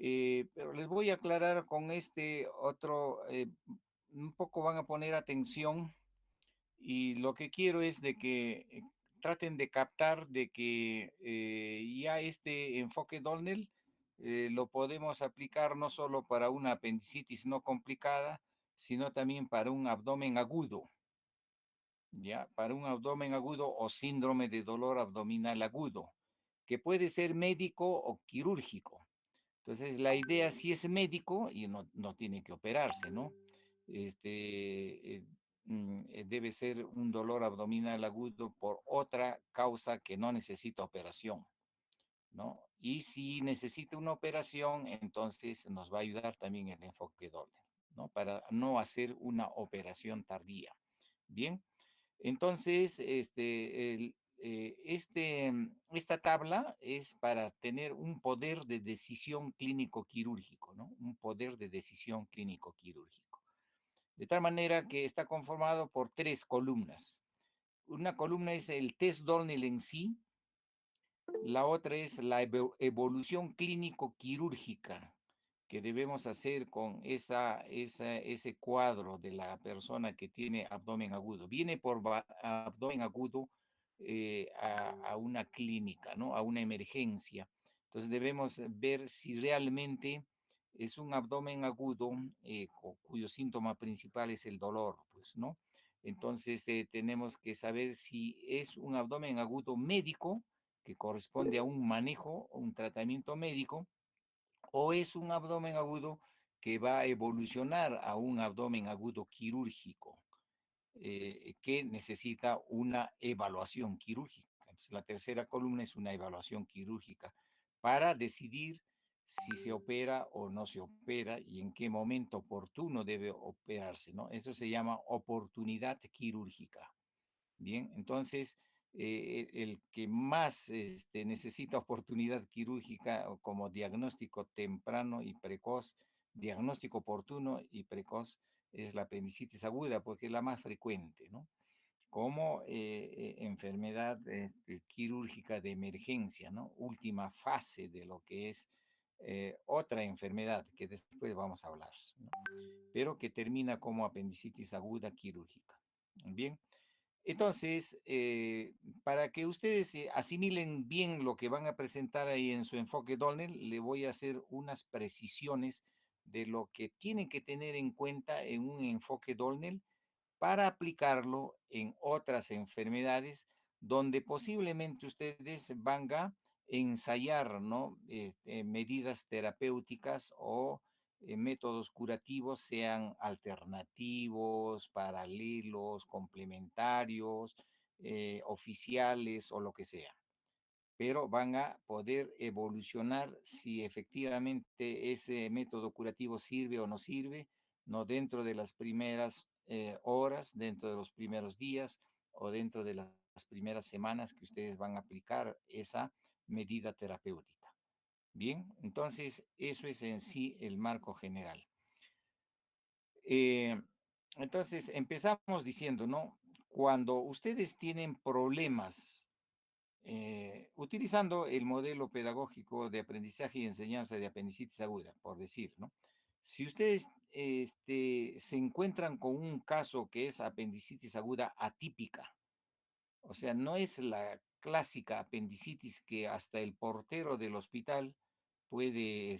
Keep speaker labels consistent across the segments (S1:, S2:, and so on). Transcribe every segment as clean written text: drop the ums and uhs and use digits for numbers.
S1: Pero les voy a aclarar con este otro, un poco van a poner atención y lo que quiero es de que traten de captar de que ya este enfoque Dolnell lo podemos aplicar no solo para una apendicitis no complicada, sino también para un abdomen agudo, ¿ya? Para un abdomen agudo o síndrome de dolor abdominal agudo, que puede ser médico o quirúrgico. Entonces, la idea si es médico y no tiene que operarse, ¿no? Debe ser un dolor abdominal agudo por otra causa que no necesita operación, ¿no? Y si necesita una operación, entonces nos va a ayudar también el enfoque doble, ¿no? Para no hacer una operación tardía. Bien, entonces, esta tabla es para tener un poder de decisión clínico quirúrgico, ¿no? Un poder de decisión clínico quirúrgico. De tal manera que está conformado por tres columnas. Una columna es el test Dolnell en sí, la otra es la evolución clínico-quirúrgica que debemos hacer con ese cuadro de la persona que tiene abdomen agudo. Viene por abdomen agudo a una clínica, ¿no? A una emergencia. Entonces debemos ver si realmente es un abdomen agudo cuyo síntoma principal es el dolor, pues, ¿no? Entonces tenemos que saber si es un abdomen agudo médico que corresponde a un manejo, un tratamiento médico, o es un abdomen agudo que va a evolucionar a un abdomen agudo quirúrgico, que necesita una evaluación quirúrgica. Entonces, la tercera columna es una evaluación quirúrgica para decidir si se opera o no se opera y en qué momento oportuno debe operarse, ¿no? Eso se llama oportunidad quirúrgica. Bien, entonces, el que más necesita oportunidad quirúrgica o como diagnóstico temprano y precoz, diagnóstico oportuno y precoz, es la apendicitis aguda, porque es la más frecuente, ¿no? Como enfermedad quirúrgica de emergencia, ¿no? Última fase de lo que es otra enfermedad que después vamos a hablar, ¿no? Pero que termina como apendicitis aguda quirúrgica. Bien. Entonces, para que ustedes asimilen bien lo que van a presentar ahí en su enfoque Dolnell, le voy a hacer unas precisiones de lo que tienen que tener en cuenta en un enfoque Dolnell para aplicarlo en otras enfermedades donde posiblemente ustedes van a ensayar, ¿no? Medidas terapéuticas o métodos curativos, sean alternativos, paralelos, complementarios, oficiales o lo que sea. Pero van a poder evolucionar si efectivamente ese método curativo sirve o no sirve, no dentro de las primeras horas, dentro de los primeros días o dentro de las primeras semanas que ustedes van a aplicar esa medida terapéutica. Bien, entonces eso es en sí el marco general. Eh, entonces empezamos diciendo, ¿no? Cuando ustedes tienen problemas utilizando el modelo pedagógico de aprendizaje y enseñanza de apendicitis aguda, por decir, ¿no? Si ustedes se encuentran con un caso que es apendicitis aguda atípica, o sea, no es la clásica apendicitis que hasta el portero del hospital puede,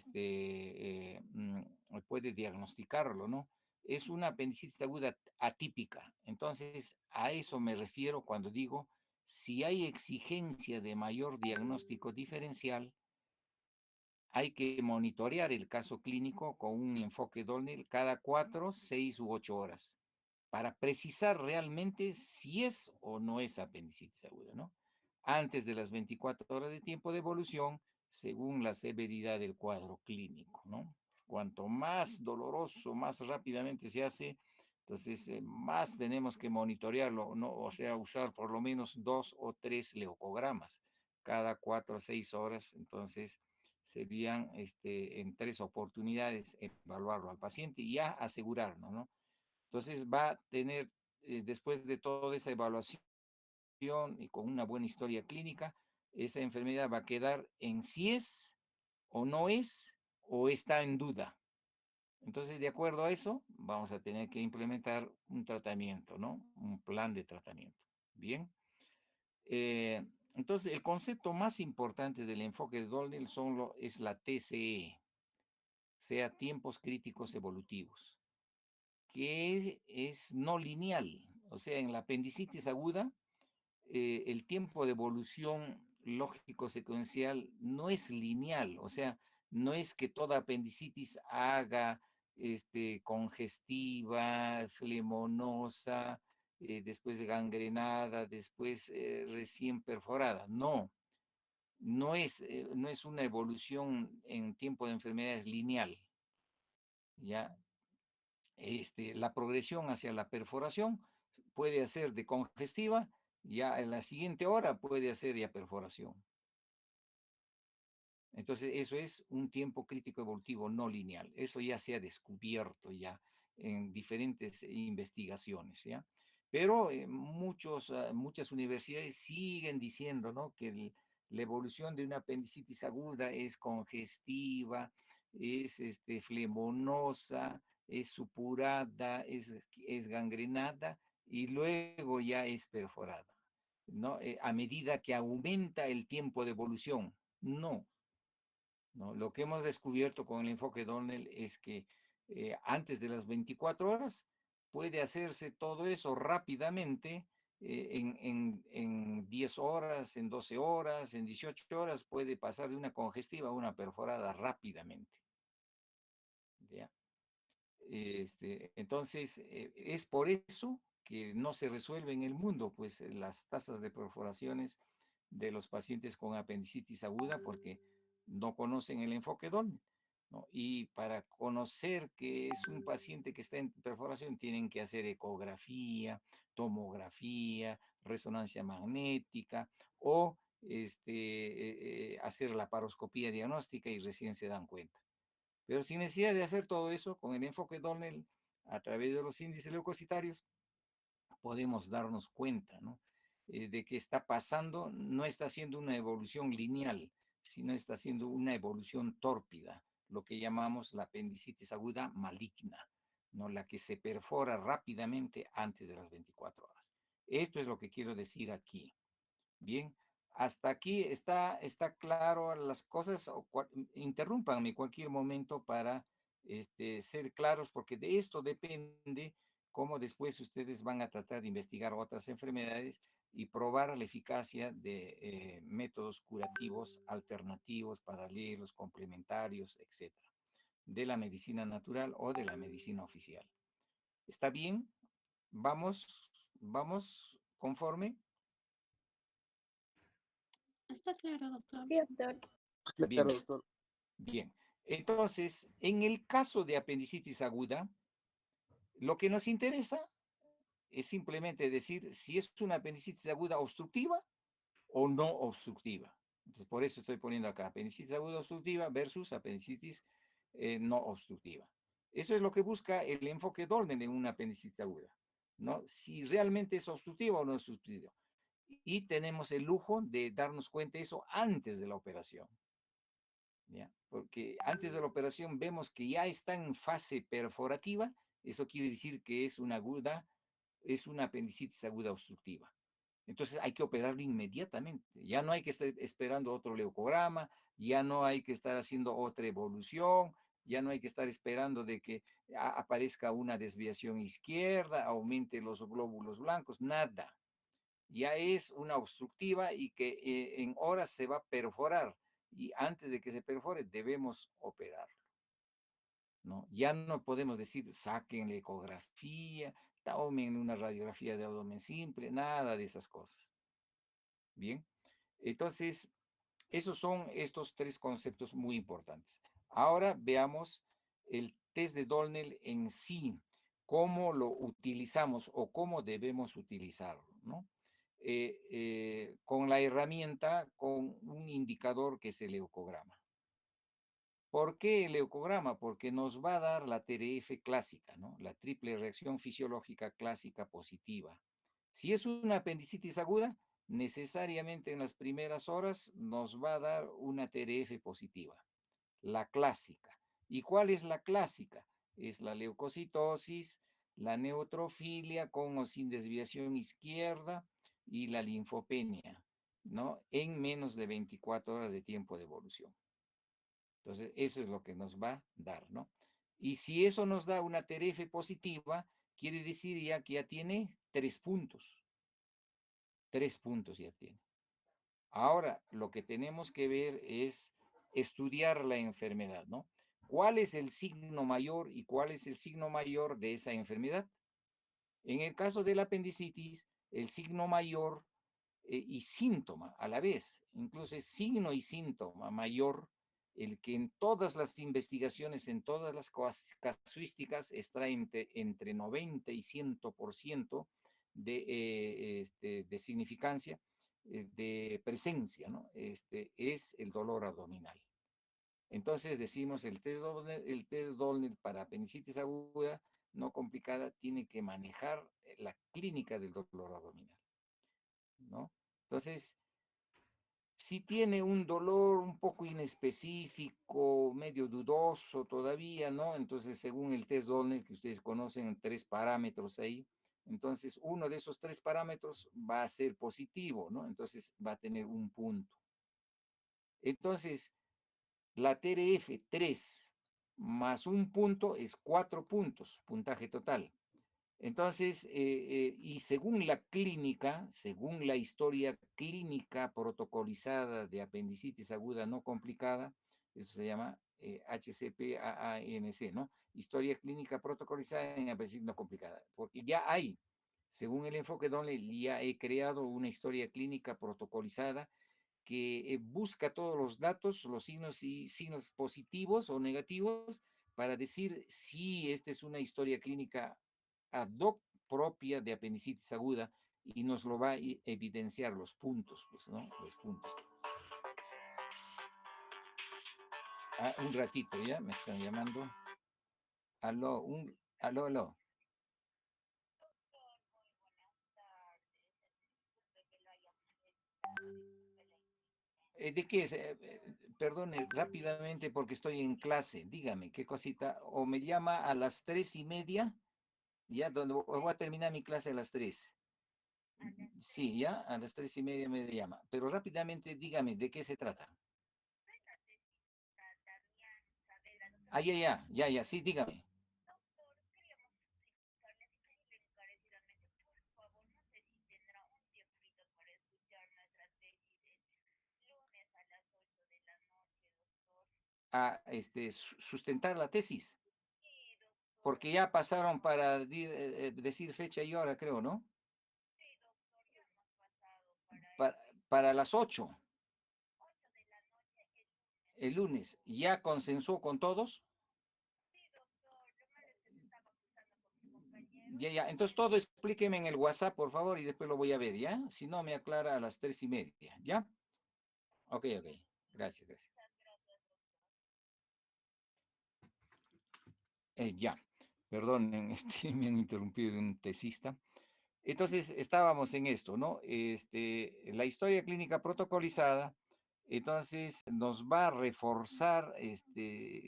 S1: puede diagnosticarlo, ¿no? Es una apendicitis aguda atípica. Entonces, a eso me refiero cuando digo, si hay exigencia de mayor diagnóstico diferencial, hay que monitorear el caso clínico con un enfoque Dolnell cada 4, 6 u 8 horas para precisar realmente si es o no es apendicitis aguda, ¿no? Antes de las 24 horas de tiempo de evolución, según la severidad del cuadro clínico, ¿no? Cuanto más doloroso, más rápidamente se hace, entonces más tenemos que monitorearlo, ¿no? O sea, usar por lo menos 2 o 3 leucogramas cada 4 o 6 horas, entonces serían en 3 oportunidades evaluarlo al paciente y ya asegurarnos, ¿no? Entonces va a tener, después de toda esa evaluación y con una buena historia clínica, esa enfermedad va a quedar en si es o no es o está en duda. Entonces, de acuerdo a eso, vamos a tener que implementar un tratamiento, ¿no? Un plan de tratamiento. Bien. Eh, entonces, el concepto más importante del enfoque de Dolnell es la TCE, sea tiempos críticos evolutivos, que es no lineal. O sea, en la apendicitis aguda, el tiempo de evolución lógico secuencial no es lineal, o sea, no es que toda apendicitis haga congestiva, flemonosa, después gangrenada, después recién perforada. No, no es una evolución en tiempo de enfermedades lineal. ¿Ya? La progresión hacia la perforación puede hacer de congestiva, ya en la siguiente hora puede hacer ya perforación. Entonces, eso es un tiempo crítico evolutivo no lineal. Eso ya se ha descubierto ya en diferentes investigaciones, ¿ya? Pero muchas universidades siguen diciendo, ¿no? Que la evolución de una apendicitis aguda es congestiva, es flemonosa, es supurada, es gangrenada y luego ya es perforada, ¿no? A medida que aumenta el tiempo de evolución. No, ¿no? Lo que hemos descubierto con el enfoque Donnell es que antes de las 24 horas puede hacerse todo eso rápidamente, en 10 horas, en 12 horas, en 18 horas, puede pasar de una congestiva a una perforada rápidamente. ¿Ya? Entonces, es por eso que no se resuelve en el mundo, pues, las tasas de perforaciones de los pacientes con apendicitis aguda, porque no conocen el enfoque DON, ¿no? Y para conocer que es un paciente que está en perforación, tienen que hacer ecografía, tomografía, resonancia magnética o hacer la paroscopía diagnóstica y recién se dan cuenta. Pero sin necesidad de hacer todo eso, con el enfoque Donnell, a través de los índices leucocitarios, podemos darnos cuenta, ¿no? De que está pasando, no está haciendo una evolución lineal, sino está haciendo una evolución tórpida, lo que llamamos la apendicitis aguda maligna, ¿no? La que se perfora rápidamente antes de las 24 horas. Esto es lo que quiero decir aquí. Bien, hasta aquí está claro las cosas, o interrúmpanme cualquier momento para ser claros, porque de esto depende cómo después ustedes van a tratar de investigar otras enfermedades y probar la eficacia de métodos curativos alternativos, paralelos, complementarios, etcétera, de la medicina natural o de la medicina oficial. ¿Está bien? Vamos conforme.
S2: Está claro, doctor.
S3: Sí, doctor.
S1: Bien,
S4: Claro, doctor.
S1: bien. Entonces, en el caso de apendicitis aguda, lo que nos interesa es simplemente decir si es una apendicitis aguda obstructiva o no obstructiva. Entonces, por eso estoy poniendo acá apendicitis aguda obstructiva versus apendicitis no obstructiva. Eso es lo que busca el enfoque Dolnen en una apendicitis aguda, ¿no? Si realmente es obstructiva o no obstructiva. Y tenemos el lujo de darnos cuenta de eso antes de la operación. ¿Ya? Porque antes de la operación vemos que ya está en fase perforativa, eso quiere decir que es una apendicitis aguda obstructiva. Entonces hay que operarlo inmediatamente. Ya no hay que estar esperando otro leucograma, ya no hay que estar haciendo otra evolución, ya no hay que estar esperando de que aparezca una desviación izquierda, aumente los glóbulos blancos, nada. Ya es una obstructiva y que en horas se va a perforar y antes de que se perfore debemos operarlo, ¿no? Ya no podemos decir saquen la ecografía, tomen una radiografía de abdomen simple, nada de esas cosas. Bien, entonces esos son estos tres conceptos muy importantes. Ahora veamos el test de Dolnell en sí, cómo lo utilizamos o cómo debemos utilizarlo, ¿no? Con la herramienta, con un indicador que es el leucograma. ¿Por qué el leucograma? Porque nos va a dar la TRF clásica, ¿no? La triple reacción fisiológica clásica positiva. Si es una apendicitis aguda, necesariamente en las primeras horas nos va a dar una TRF positiva, la clásica. ¿Y cuál es la clásica? Es la leucocitosis, la neutrofilia con o sin desviación izquierda y la linfopenia, ¿no? En menos de 24 horas de tiempo de evolución. Entonces, eso es lo que nos va a dar, ¿no? Y si eso nos da una TRF positiva, quiere decir ya que ya tiene 3 puntos. 3 puntos ya tiene. Ahora, lo que tenemos que ver es estudiar la enfermedad, ¿no? ¿Cuál es el signo mayor y cuál es el signo mayor de esa enfermedad? En el caso de la apendicitis, el signo mayor y síntoma a la vez, incluso es signo y síntoma mayor, el que en todas las investigaciones, en todas las casuísticas, está entre 90 y 100% de significancia, de presencia, ¿no? Es el dolor abdominal. Entonces decimos el test Dollner para apendicitis aguda no complicada tiene que manejar la clínica del dolor abdominal, ¿no? Entonces, si tiene un dolor un poco inespecífico, medio dudoso todavía, ¿no? Entonces, según el test Dollner, que ustedes conocen, 3 parámetros ahí, entonces uno de esos 3 parámetros va a ser positivo, ¿no? Entonces va a tener un punto. Entonces, la TRF 3 más un punto es 4 puntos, puntaje total. Entonces, y según la clínica, según la historia clínica protocolizada de apendicitis aguda no complicada, eso se llama HCP-AANC, ¿no? Historia clínica protocolizada en apendicitis no complicada, porque ya hay, según el enfoque Donnelly, ya he creado una historia clínica protocolizada que busca todos los datos, los signos y signos positivos o negativos para decir si esta es una historia clínica ad hoc propia de apendicitis aguda y nos lo va a evidenciar los puntos, pues, ¿no? Los puntos. Ah, un ratito, ¿ya? Me están llamando. Aló, aló, aló. ¿De qué es? Perdone, rápidamente porque estoy en clase. Dígame, ¿qué cosita? O me llama a las 3:30, ya, donde voy a terminar mi clase a las 3. Sí, ya, a las 3:30 me llama. Pero rápidamente dígame, ¿de qué se trata? Ah, ya, sí, dígame. A sustentar la tesis, porque ya pasaron para decir fecha y hora, creo, ¿no? Pa- para las 8, el lunes. ¿Ya consensuó con todos? Ya. Entonces todo explíqueme en el WhatsApp, por favor, y después lo voy a ver, ¿ya? Si no, me aclara a las 3:30, ¿ya? Ok. Gracias. Ya, perdonen, me han interrumpido un tesista. Entonces, estábamos en esto, ¿no? La historia clínica protocolizada, entonces nos va a reforzar,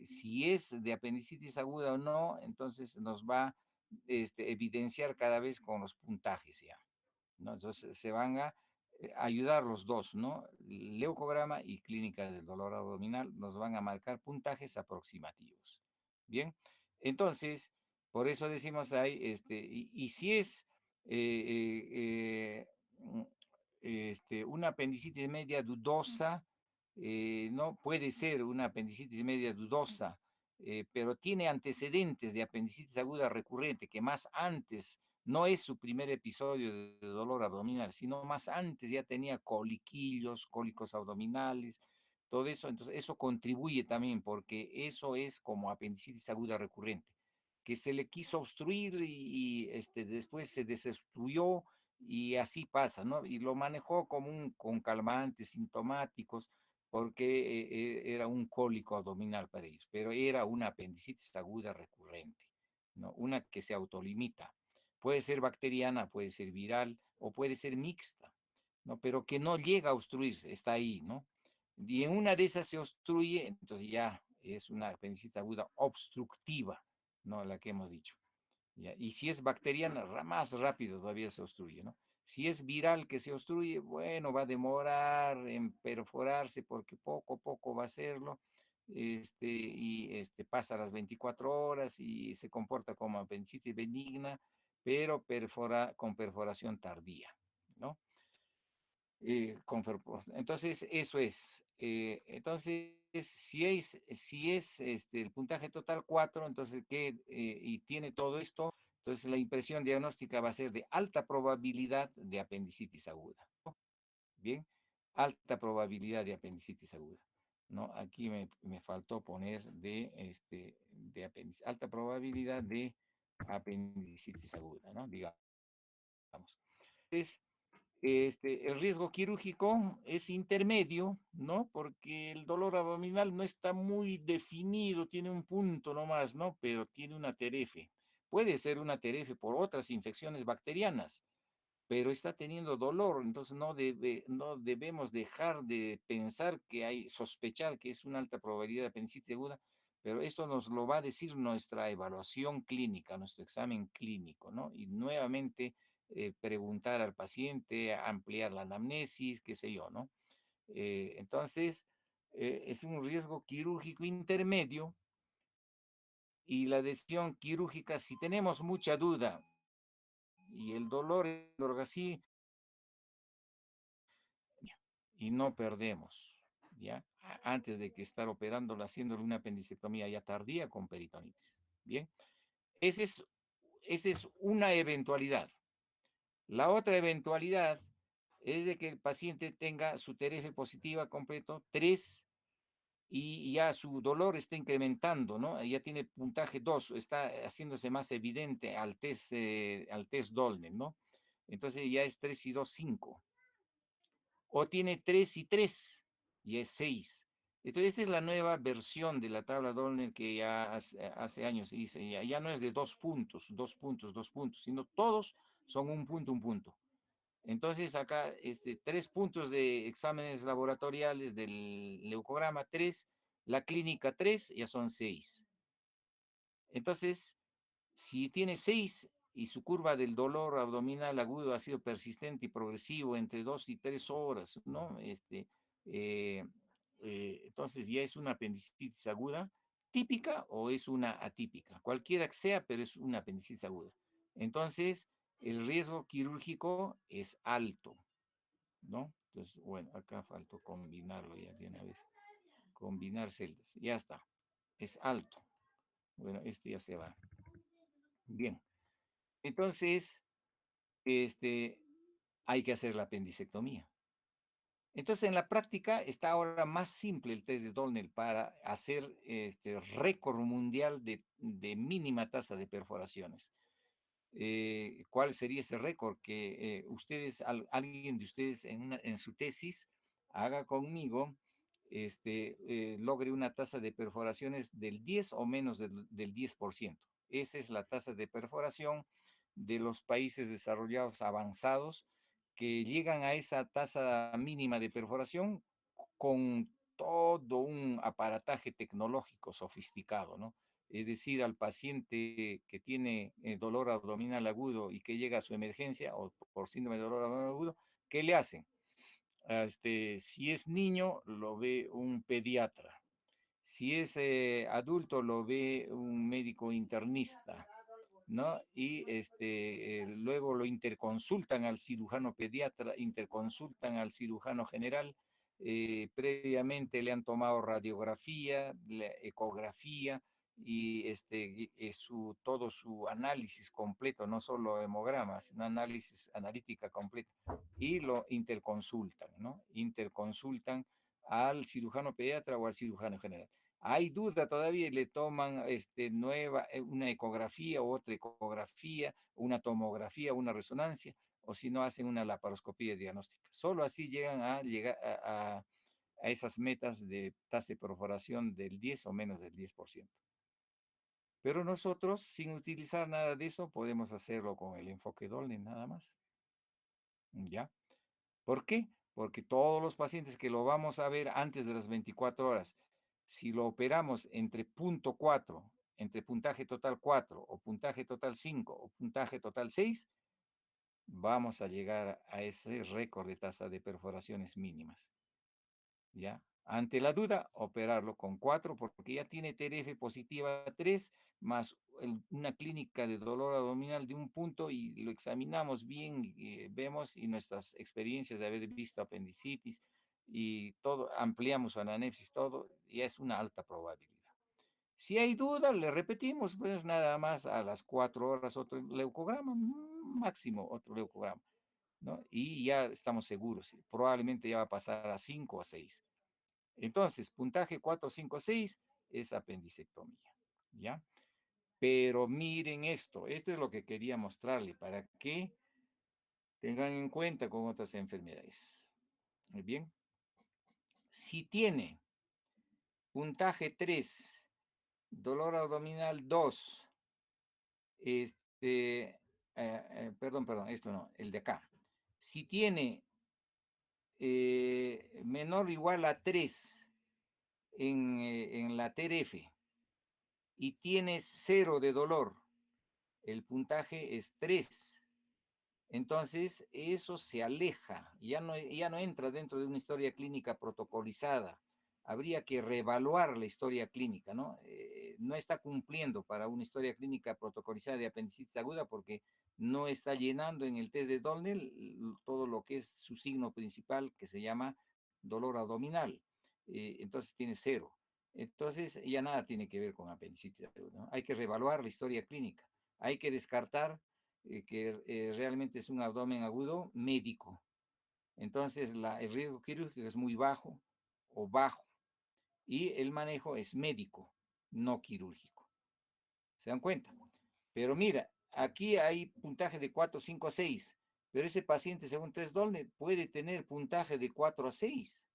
S1: si es de apendicitis aguda o no, entonces nos va a evidenciar cada vez con los puntajes ya, ¿no? Entonces, se van a ayudar los dos, ¿no? Leucograma y clínica del dolor abdominal nos van a marcar puntajes aproximativos. Bien, entonces, por eso decimos ahí, y si es eh, eh, mm, una apendicitis media dudosa, no puede ser una apendicitis media dudosa, pero tiene antecedentes de apendicitis aguda recurrente, que más antes no es su primer episodio de dolor abdominal, sino más antes ya tenía coliquillos, cólicos abdominales, todo eso, entonces eso contribuye también porque eso es como apendicitis aguda recurrente, que se le quiso obstruir y después se desobstruyó y así pasa, ¿no? Y lo manejó con calmantes sintomáticos porque era un cólico abdominal para ellos, pero era una apendicitis aguda recurrente, ¿no? Una que se autolimita. Puede ser bacteriana, puede ser viral o puede ser mixta, ¿no? Pero que no llega a obstruirse, está ahí, ¿no? Y en una de esas se obstruye, entonces ya es una apendicitis aguda obstructiva, ¿no? La que hemos dicho. ¿Ya? Y si es bacteriana, más rápido todavía se obstruye, ¿no? Si es viral que se obstruye, bueno, va a demorar en perforarse porque poco a poco va a hacerlo, pasa las 24 horas y se comporta como apendicitis benigna, pero con perforación tardía, ¿no? Entonces, eso es. Entonces, si es el puntaje total 4, entonces, y tiene todo esto, entonces la impresión diagnóstica va a ser de alta probabilidad de apendicitis aguda. Bien, alta probabilidad de apendicitis aguda. ¿No? Aquí me faltó poner alta probabilidad de apendicitis aguda, ¿no? Digamos. Entonces, el riesgo quirúrgico es intermedio, ¿no? Porque el dolor abdominal no está muy definido, tiene un punto nomás, ¿no? Pero tiene una TRF. Puede ser una TRF por otras infecciones bacterianas, pero está teniendo dolor, entonces no debemos dejar de pensar sospechar que es una alta probabilidad de apendicitis aguda, pero esto nos lo va a decir nuestra evaluación clínica, nuestro examen clínico, ¿no? Y nuevamente preguntar al paciente, ampliar la anamnesis, qué sé yo, ¿no? Entonces, es un riesgo quirúrgico intermedio y la decisión quirúrgica, si tenemos mucha duda y el dolor es así, y no perdemos, ¿ya? Antes de que estar operándola, haciéndole una apendicectomía ya tardía con peritonitis. Bien, esa es, esa es una eventualidad. La otra eventualidad es de que el paciente tenga su TRF positiva completo, 3 y ya su dolor está incrementando, ¿no? Ya tiene puntaje 2, está haciéndose más evidente al test Dolnen, ¿no? Entonces ya es 3 y 2, 5. O tiene 3 y 3 y es 6. Entonces, esta es la nueva versión de la tabla Dolner que ya hace años se dice, ya no es de 2 puntos, 2 puntos, 2 puntos, sino todos son un punto. Entonces, acá 3 puntos de exámenes laboratoriales del leucograma, 3, la clínica 3, ya son 6. Entonces, si tiene 6 y su curva del dolor abdominal agudo ha sido persistente y progresivo entre 2 y 3 horas, ¿no? Eh, entonces ya es una apendicitis aguda típica o es una atípica, cualquiera que sea, pero es una apendicitis aguda. Entonces, el riesgo quirúrgico es alto, ¿no? Entonces, bueno, acá faltó combinarlo ya de una vez. Combinar celdas, ya está, es alto. Bueno, este ya se va. Bien. Entonces, este, hay que hacer la apendicectomía. Entonces, en la práctica está ahora más simple el test de Dollner para hacer este récord mundial de mínima tasa de perforaciones. ¿Cuál sería ese récord? Que alguien de ustedes en su tesis haga conmigo, logre una tasa de perforaciones del 10 o menos del 10%. Esa es la tasa de perforación de los países desarrollados avanzados que llegan a esa tasa mínima de perforación con todo un aparataje tecnológico sofisticado, ¿no? Es decir, al paciente que tiene dolor abdominal agudo y que llega a su emergencia o por síndrome de dolor abdominal agudo, ¿qué le hacen? Si es niño, lo ve un pediatra. Si es adulto, lo ve un médico internista, ¿no? Y luego lo interconsultan al cirujano pediatra, interconsultan al cirujano general. Previamente le han tomado radiografía, ecografía y todo su análisis completo, no solo hemogramas, un análisis analítica completa, y lo interconsultan, ¿no? Interconsultan al cirujano pediatra o al cirujano general. Hay duda todavía y le toman una ecografía o otra ecografía, una tomografía, una resonancia, o si no hacen una laparoscopía diagnóstica. Solo así llegan a esas metas de tasa de perforación del 10 o menos del 10%. Pero nosotros, sin utilizar nada de eso, podemos hacerlo con el enfoque Dolnen nada más. ¿Ya? ¿Por qué? Porque todos los pacientes que lo vamos a ver antes de las 24 horas Si lo operamos entre punto 4, entre puntaje total 4 o puntaje total 5 o puntaje total 6, vamos a llegar a ese récord de tasa de perforaciones mínimas. ¿Ya? Ante la duda, operarlo con 4 porque ya tiene TRF positiva 3 más una clínica de dolor abdominal de un punto y lo examinamos bien, y vemos y nuestras experiencias de haber visto apendicitis y todo, ampliamos su anamnesis, todo, ya es una alta probabilidad. Si hay duda, le repetimos, pues nada más a las 4 horas otro leucograma, máximo otro leucograma, ¿no? Y ya estamos seguros, probablemente ya va a pasar a 5 o 6. Entonces, puntaje 4, 5, 6 es apendicectomía, ¿ya? Pero miren esto es lo que quería mostrarle para que tengan en cuenta con otras enfermedades. Muy bien. Si tiene puntaje 3, dolor abdominal 2, perdón, esto no, el de acá. Si tiene menor o igual a 3 en la TRF y tiene 0 de dolor, el puntaje es 3. Entonces, eso se aleja, ya no entra dentro de una historia clínica protocolizada. Habría que reevaluar la historia clínica, ¿no? No está cumpliendo para una historia clínica protocolizada de apendicitis aguda porque no está llenando en el test de Downell todo lo que es su signo principal, que se llama dolor abdominal. Entonces tiene 0. Entonces ya nada tiene que ver con apendicitis aguda, ¿no? Hay que reevaluar la historia clínica. Hay que descartar que realmente es un abdomen agudo médico. Entonces, el riesgo quirúrgico es muy bajo o bajo y el manejo es médico, no quirúrgico. ¿Se dan cuenta? Pero mira, aquí hay puntaje de 4, 5, 6, pero ese paciente, según test Dolner, puede tener puntaje de 4 a 6,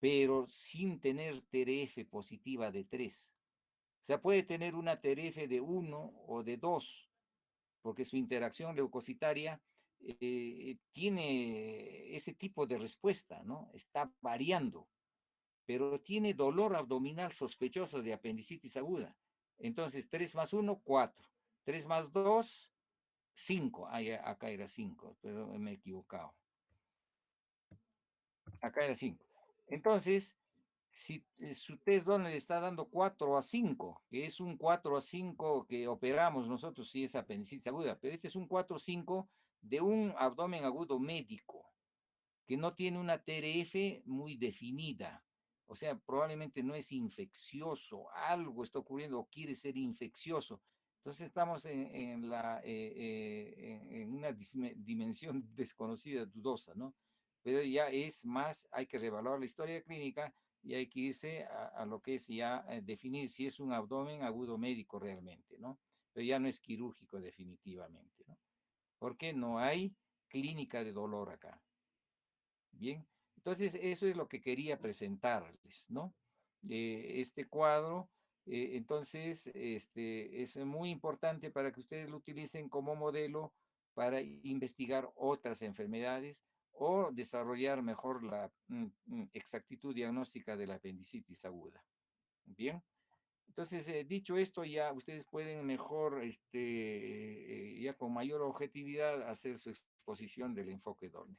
S1: pero sin tener TRF positiva de 3. O sea, puede tener una TRF de 1 o de 2, porque su interacción leucocitaria tiene ese tipo de respuesta, ¿no? Está variando, pero tiene dolor abdominal sospechoso de apendicitis aguda. Entonces, 3 más 1, 4. 3 más 2, 5. Ah, acá era 5, pero me he equivocado. Acá era 5. Entonces, si su test donde le está dando 4 a 5, que es un 4 a 5 que operamos nosotros si es apendicitis aguda, pero este es un 4 a 5 de un abdomen agudo médico que no tiene una TRF muy definida. O sea, probablemente no es infeccioso, algo está ocurriendo o quiere ser infeccioso. Entonces estamos en una dimensión desconocida, dudosa, ¿no? Pero ya es más, hay que reevaluar la historia clínica y hay que irse a lo que es ya definir si es un abdomen agudo médico realmente, ¿no? Pero ya no es quirúrgico definitivamente, ¿no? Porque no hay clínica de dolor acá. Bien, entonces eso es lo que quería presentarles, ¿no? Este cuadro, entonces, es muy importante para que ustedes lo utilicen como modelo para investigar otras enfermedades o desarrollar mejor la exactitud diagnóstica de la apendicitis aguda. Bien, entonces, dicho esto, ya ustedes pueden mejor, ya con mayor objetividad, hacer su exposición del enfoque Dorner.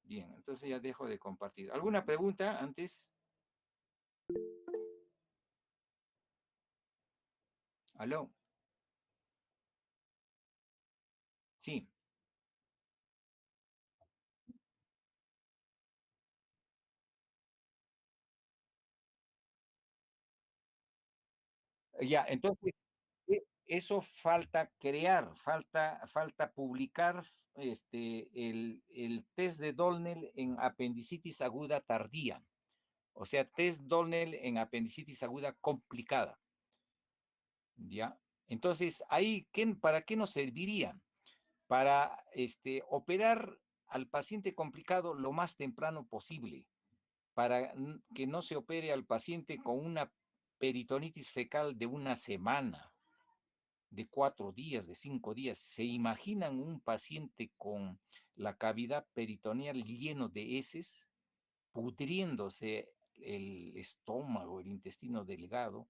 S1: Bien, entonces ya dejo de compartir. ¿Alguna pregunta antes? ¿Aló? Sí. Ya, entonces, eso falta crear, falta publicar el test de Dolnell en apendicitis aguda tardía. O sea, test Dolnell en apendicitis aguda complicada. ¿Ya? Entonces, ahí, ¿para qué nos serviría? Para operar al paciente complicado lo más temprano posible, para que no se opere al paciente con una peritonitis fecal de una semana, de 4 días, de 5 días. ¿Se imaginan un paciente con la cavidad peritoneal lleno de heces, pudriéndose el estómago, el intestino delgado,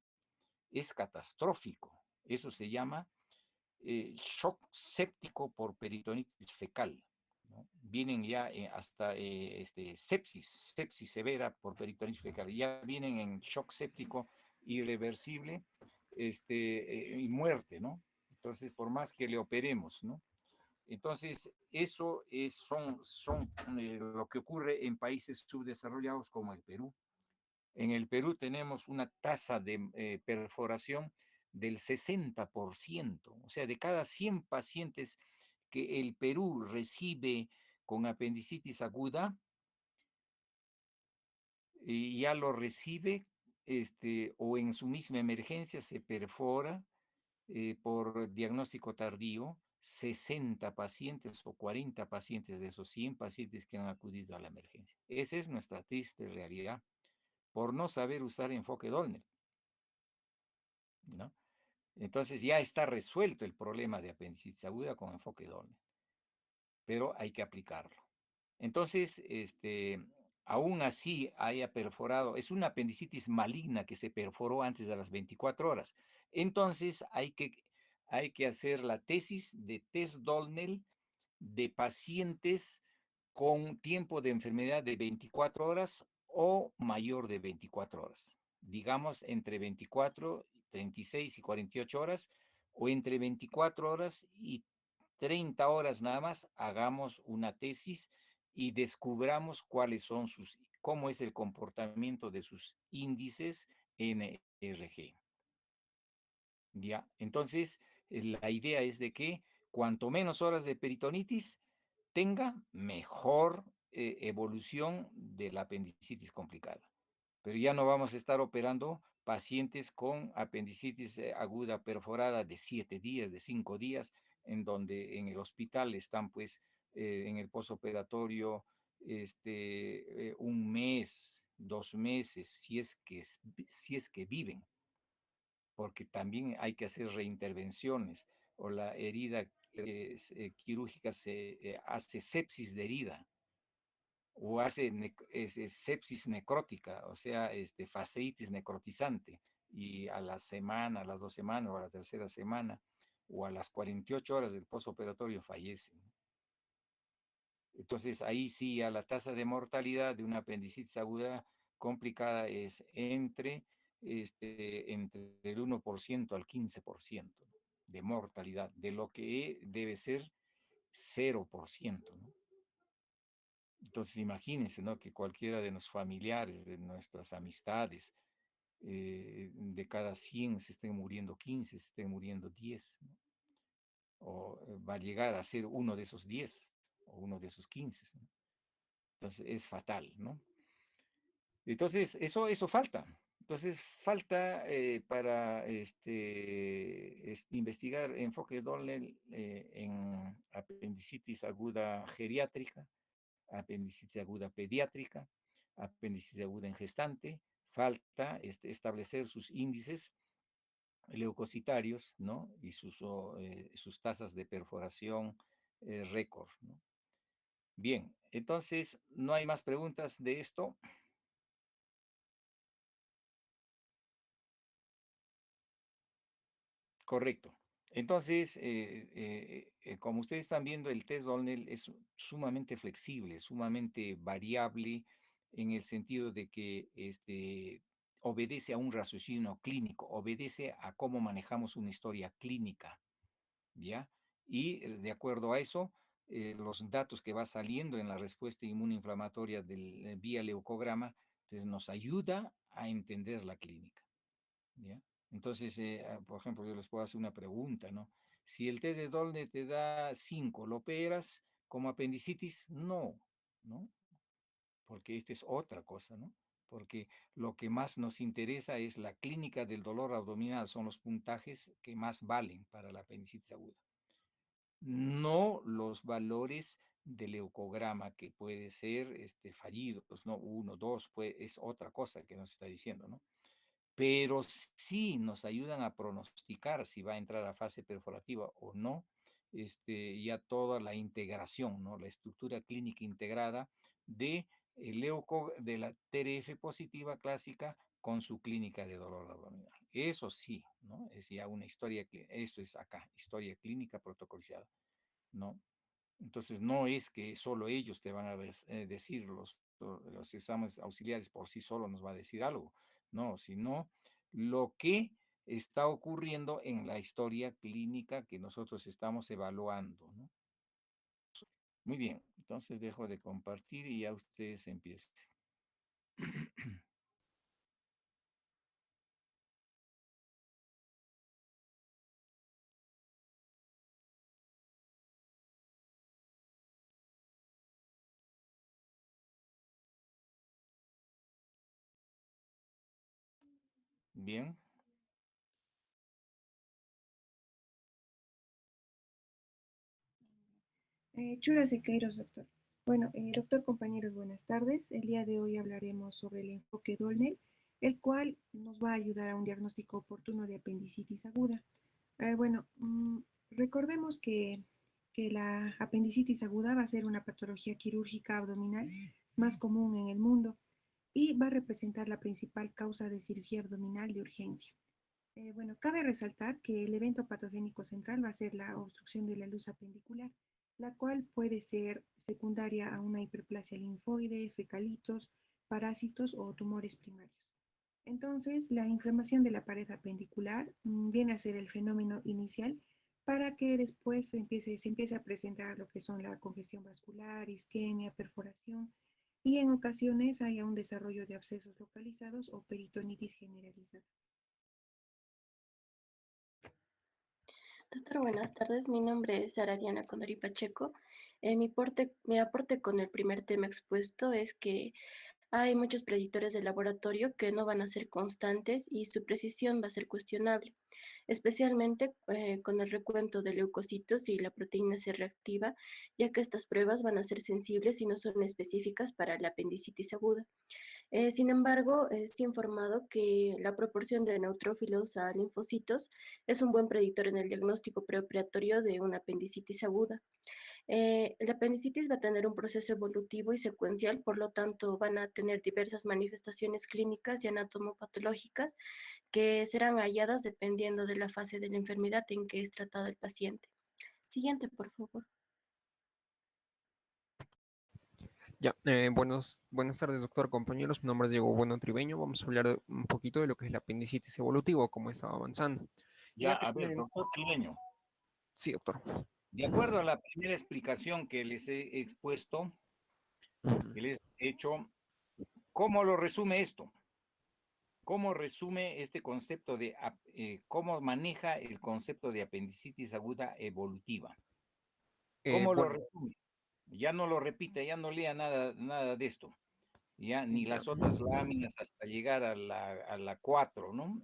S1: es catastrófico. Eso se llama shock séptico por peritonitis fecal, ¿no? Vienen ya hasta sepsis severa por peritonitis fecal. Ya vienen en shock séptico irreversible y muerte, ¿no? Entonces, por más que le operemos, ¿no? Entonces, eso son lo que ocurre en países subdesarrollados como el Perú. En el Perú tenemos una tasa de perforación del 60%, o sea, de cada 100 pacientes que el Perú recibe con apendicitis aguda, y ya lo recibe o en su misma emergencia se perfora por diagnóstico tardío 60 pacientes o 40 pacientes de esos 100 pacientes que han acudido a la emergencia. Esa es nuestra triste realidad por no saber usar enfoque Dolner, ¿no? Entonces ya está resuelto el problema de apendicitis aguda con enfoque Dolner, pero hay que aplicarlo. Entonces, aún así haya perforado, es una apendicitis maligna que se perforó antes de las 24 horas. Entonces hay que hacer la tesis de test Dolnel de pacientes con tiempo de enfermedad de 24 horas o mayor de 24 horas. Digamos entre 24, 36 y 48 horas o entre 24 horas y 30 horas nada más, hagamos una tesis y descubramos cómo es el comportamiento de sus índices NRG. ¿Ya? Entonces, la idea es de que cuanto menos horas de peritonitis tenga, mejor evolución de la apendicitis complicada. Pero ya no vamos a estar operando pacientes con apendicitis aguda perforada de 7 días, de 5 días, en donde en el hospital están pues en el posoperatorio un mes, 2 meses, si es que viven, porque también hay que hacer reintervenciones o la herida quirúrgica se hace sepsis de herida o hace sepsis necrótica, o sea, fasciitis necrotizante, y a la semana, a las 2 semanas o a la tercera semana o a las 48 horas del postoperatorio fallecen. Entonces, ahí sí, ya la tasa de mortalidad de una apendicitis aguda complicada es entre el 1% al 15%, ¿no?, de mortalidad, de lo que debe ser 0%, ¿no? Entonces, imagínense, ¿no?, que cualquiera de los familiares, de nuestras amistades, de cada 100 se estén muriendo 15, se estén muriendo 10, ¿no? O va a llegar a ser uno de esos 10 o uno de esos 15, ¿no? Entonces, es fatal, ¿no? Entonces, eso falta. Entonces, falta para investigar enfoque Doppler en apendicitis aguda geriátrica, apendicitis aguda pediátrica, apendicitis aguda en gestante. Falta establecer sus índices leucocitarios, ¿no? Y sus tasas de perforación récord, ¿no? Bien, entonces, ¿no hay más preguntas de esto? Correcto. Entonces, como ustedes están viendo, el test Dolnel es sumamente flexible, sumamente variable en el sentido de que obedece a un raciocinio clínico, obedece a cómo manejamos una historia clínica, ¿ya? Y de acuerdo a eso, los datos que va saliendo en la respuesta inmunoinflamatoria del vía leucograma, entonces nos ayuda a entender la clínica. ¿Ya? Entonces, por ejemplo, yo les puedo hacer una pregunta, ¿no? Si el test de Dolne te da 5, ¿lo operas como apendicitis? No, ¿no? Porque esta es otra cosa, ¿no? Porque lo que más nos interesa es la clínica del dolor abdominal, son los puntajes que más valen para la apendicitis aguda. No los valores del leucograma, que puede ser fallidos, ¿no? 1, 2, pues es otra cosa que nos está diciendo, ¿no? Pero sí nos ayudan a pronosticar si va a entrar a fase perforativa o no, ya toda la integración, ¿no? La estructura clínica integrada de el leuco de la TRF positiva clásica con su clínica de dolor abdominal. Eso sí, ¿no? Es ya una historia que, esto es acá, historia clínica protocolizada, ¿no? Entonces, no es que solo ellos te van a decir los exámenes auxiliares por sí solo nos va a decir algo, no, sino lo que está ocurriendo en la historia clínica que nosotros estamos evaluando, ¿no? Muy bien, entonces dejo de compartir y ya ustedes empiecen. Bien,
S3: Chura Sequeiros, doctor. Bueno, doctor, compañeros, buenas tardes. El día de hoy hablaremos sobre el enfoque Dolner, el cual nos va a ayudar a un diagnóstico oportuno de apendicitis aguda. Recordemos que la apendicitis aguda va a ser una patología quirúrgica abdominal más común en el mundo y va a representar la principal causa de cirugía abdominal de urgencia. Cabe resaltar que el evento patogénico central va a ser la obstrucción de la luz apendicular, la cual puede ser secundaria a una hiperplasia linfoide, fecalitos, parásitos o tumores primarios. Entonces, la inflamación de la pared apendicular viene a ser el fenómeno inicial para que después se empiece a presentar lo que son la congestión vascular, isquemia, perforación y en ocasiones haya un desarrollo de abscesos localizados o peritonitis generalizada.
S2: Doctor, buenas tardes. Mi nombre es Sara Diana Condori Pacheco. Mi aporte con el primer tema expuesto es que hay muchos predictores de laboratorio que no van a ser constantes y su precisión va a ser cuestionable, especialmente con el recuento de leucocitos y la proteína C reactiva, ya que estas pruebas van a ser sensibles y no son específicas para la apendicitis aguda. Sin embargo, es informado que la proporción de neutrófilos a linfocitos es un buen predictor en el diagnóstico preoperatorio de una apendicitis aguda. La apendicitis va a tener un proceso evolutivo y secuencial, por lo tanto van a tener diversas manifestaciones clínicas y anatomopatológicas que serán halladas dependiendo de la fase de la enfermedad en que es tratado el paciente. Siguiente, por favor.
S4: Ya, buenas tardes, doctor, compañeros. Mi nombre es Diego Bueno Tribeño. Vamos a hablar un poquito de lo que es la apendicitis evolutivo, cómo estaba avanzando. Y
S1: ya,
S4: hay que
S1: a ver,
S4: tener en...
S1: doctor Trileño,
S4: Sí, doctor.
S1: de acuerdo a la primera explicación que les he expuesto,
S4: Ujú.
S1: que les he hecho, ¿cómo lo resume esto? ¿Cómo resume este concepto cómo maneja el concepto de apendicitis aguda evolutiva? ¿Cómo lo
S4: Bueno,
S1: resume? Ya no lo repite, ya no lea nada de esto, ya ni
S4: ya,
S1: las otras láminas hasta llegar a la 4, ¿no?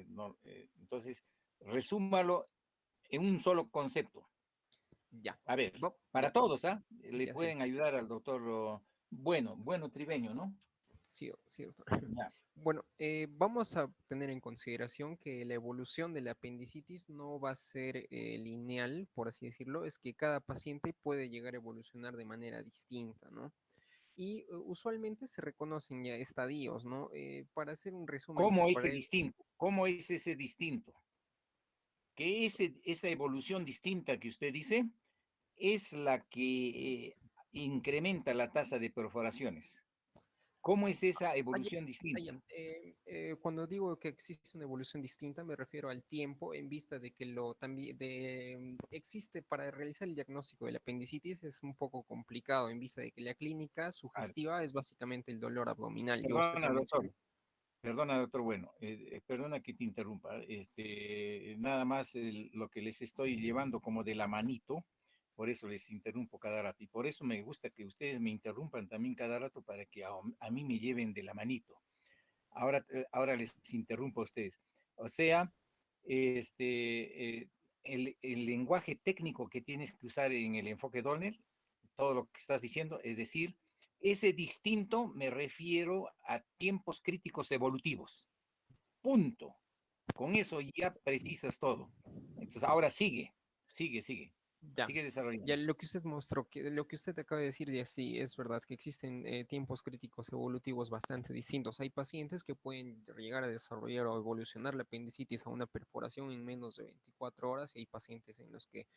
S1: No, entonces, resúmalo en un solo concepto.
S4: ya.
S1: A ver, para
S4: Ya,
S1: todos, ¿ah? Le
S4: ya, sí.
S1: pueden ayudar al doctor Bueno Tribeño, ¿no?
S4: Sí, sí, doctor.
S1: Ya.
S4: Bueno, vamos a tener en consideración que la evolución de la apendicitis no va a ser lineal, por así decirlo, es que cada paciente puede llegar a evolucionar de manera distinta, ¿no? Y usualmente se reconocen ya estadios, ¿no? Para hacer un resumen
S1: ¿Cómo es el
S4: breve,
S1: distinto? ¿Cómo es ese distinto? Que esa evolución distinta que usted dice es la que incrementa la tasa de perforaciones. ¿Cómo es esa
S4: allá,
S1: evolución distinta?
S4: cuando digo que existe una evolución distinta, me refiero al tiempo en vista de que lo también existe para realizar el diagnóstico de la apendicitis es un poco complicado en vista de que la clínica
S1: Ah,
S4: sugestiva es básicamente el dolor abdominal. Ya usted
S1: perdona,
S4: lo
S1: doctor.
S4: mencionó.
S1: Perdona, doctor Bueno. Perdona que te interrumpa. Nada más lo que les estoy llevando como de la manito, por eso les interrumpo cada rato. Y por eso me gusta que ustedes me interrumpan también cada rato para que a mí me lleven de la manito. Ahora les interrumpo a ustedes. O sea, el lenguaje técnico que tienes que usar en el enfoque Dolner, todo lo que estás diciendo, es decir, ese distinto me refiero a tiempos críticos evolutivos. Punto. Con eso ya precisas todo. Entonces, ahora sigue.
S4: Ya,
S1: Sigue
S4: ya
S1: desarrollando.
S4: lo que usted mostró, que lo que usted acaba de decir, ya sí, es verdad que existen tiempos críticos evolutivos bastante distintos. Hay pacientes que pueden llegar a desarrollar o evolucionar la apendicitis a una perforación en menos de 24 horas y hay pacientes en los que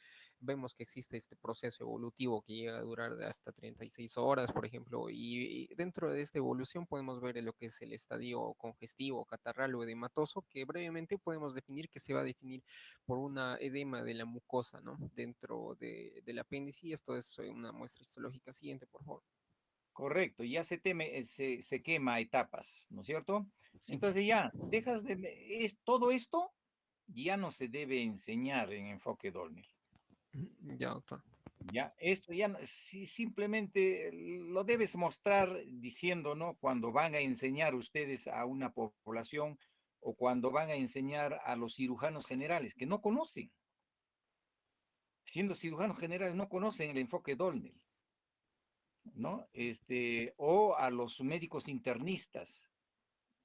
S4: vemos que existe este proceso evolutivo que llega a durar de hasta 36 horas, por ejemplo, y dentro de esta evolución podemos ver lo que es el estadio congestivo, catarral o edematoso, que brevemente podemos definir que se va a definir por una edema de la mucosa, ¿no? Dentro del apéndice, y esto es una muestra histológica siguiente, por favor.
S1: Correcto, ya se quema a etapas, ¿no es cierto?
S4: Sí,
S1: Entonces ya, todo esto ya no se debe enseñar en enfoque Dolnel.
S4: ya, doctor.
S1: Ya, esto ya simplemente lo debes mostrar diciendo, ¿no? Cuando van a enseñar ustedes a una población o cuando van a enseñar a los cirujanos generales que no conocen, siendo cirujanos generales, no conocen el enfoque Dolnel, ¿no? O a los médicos internistas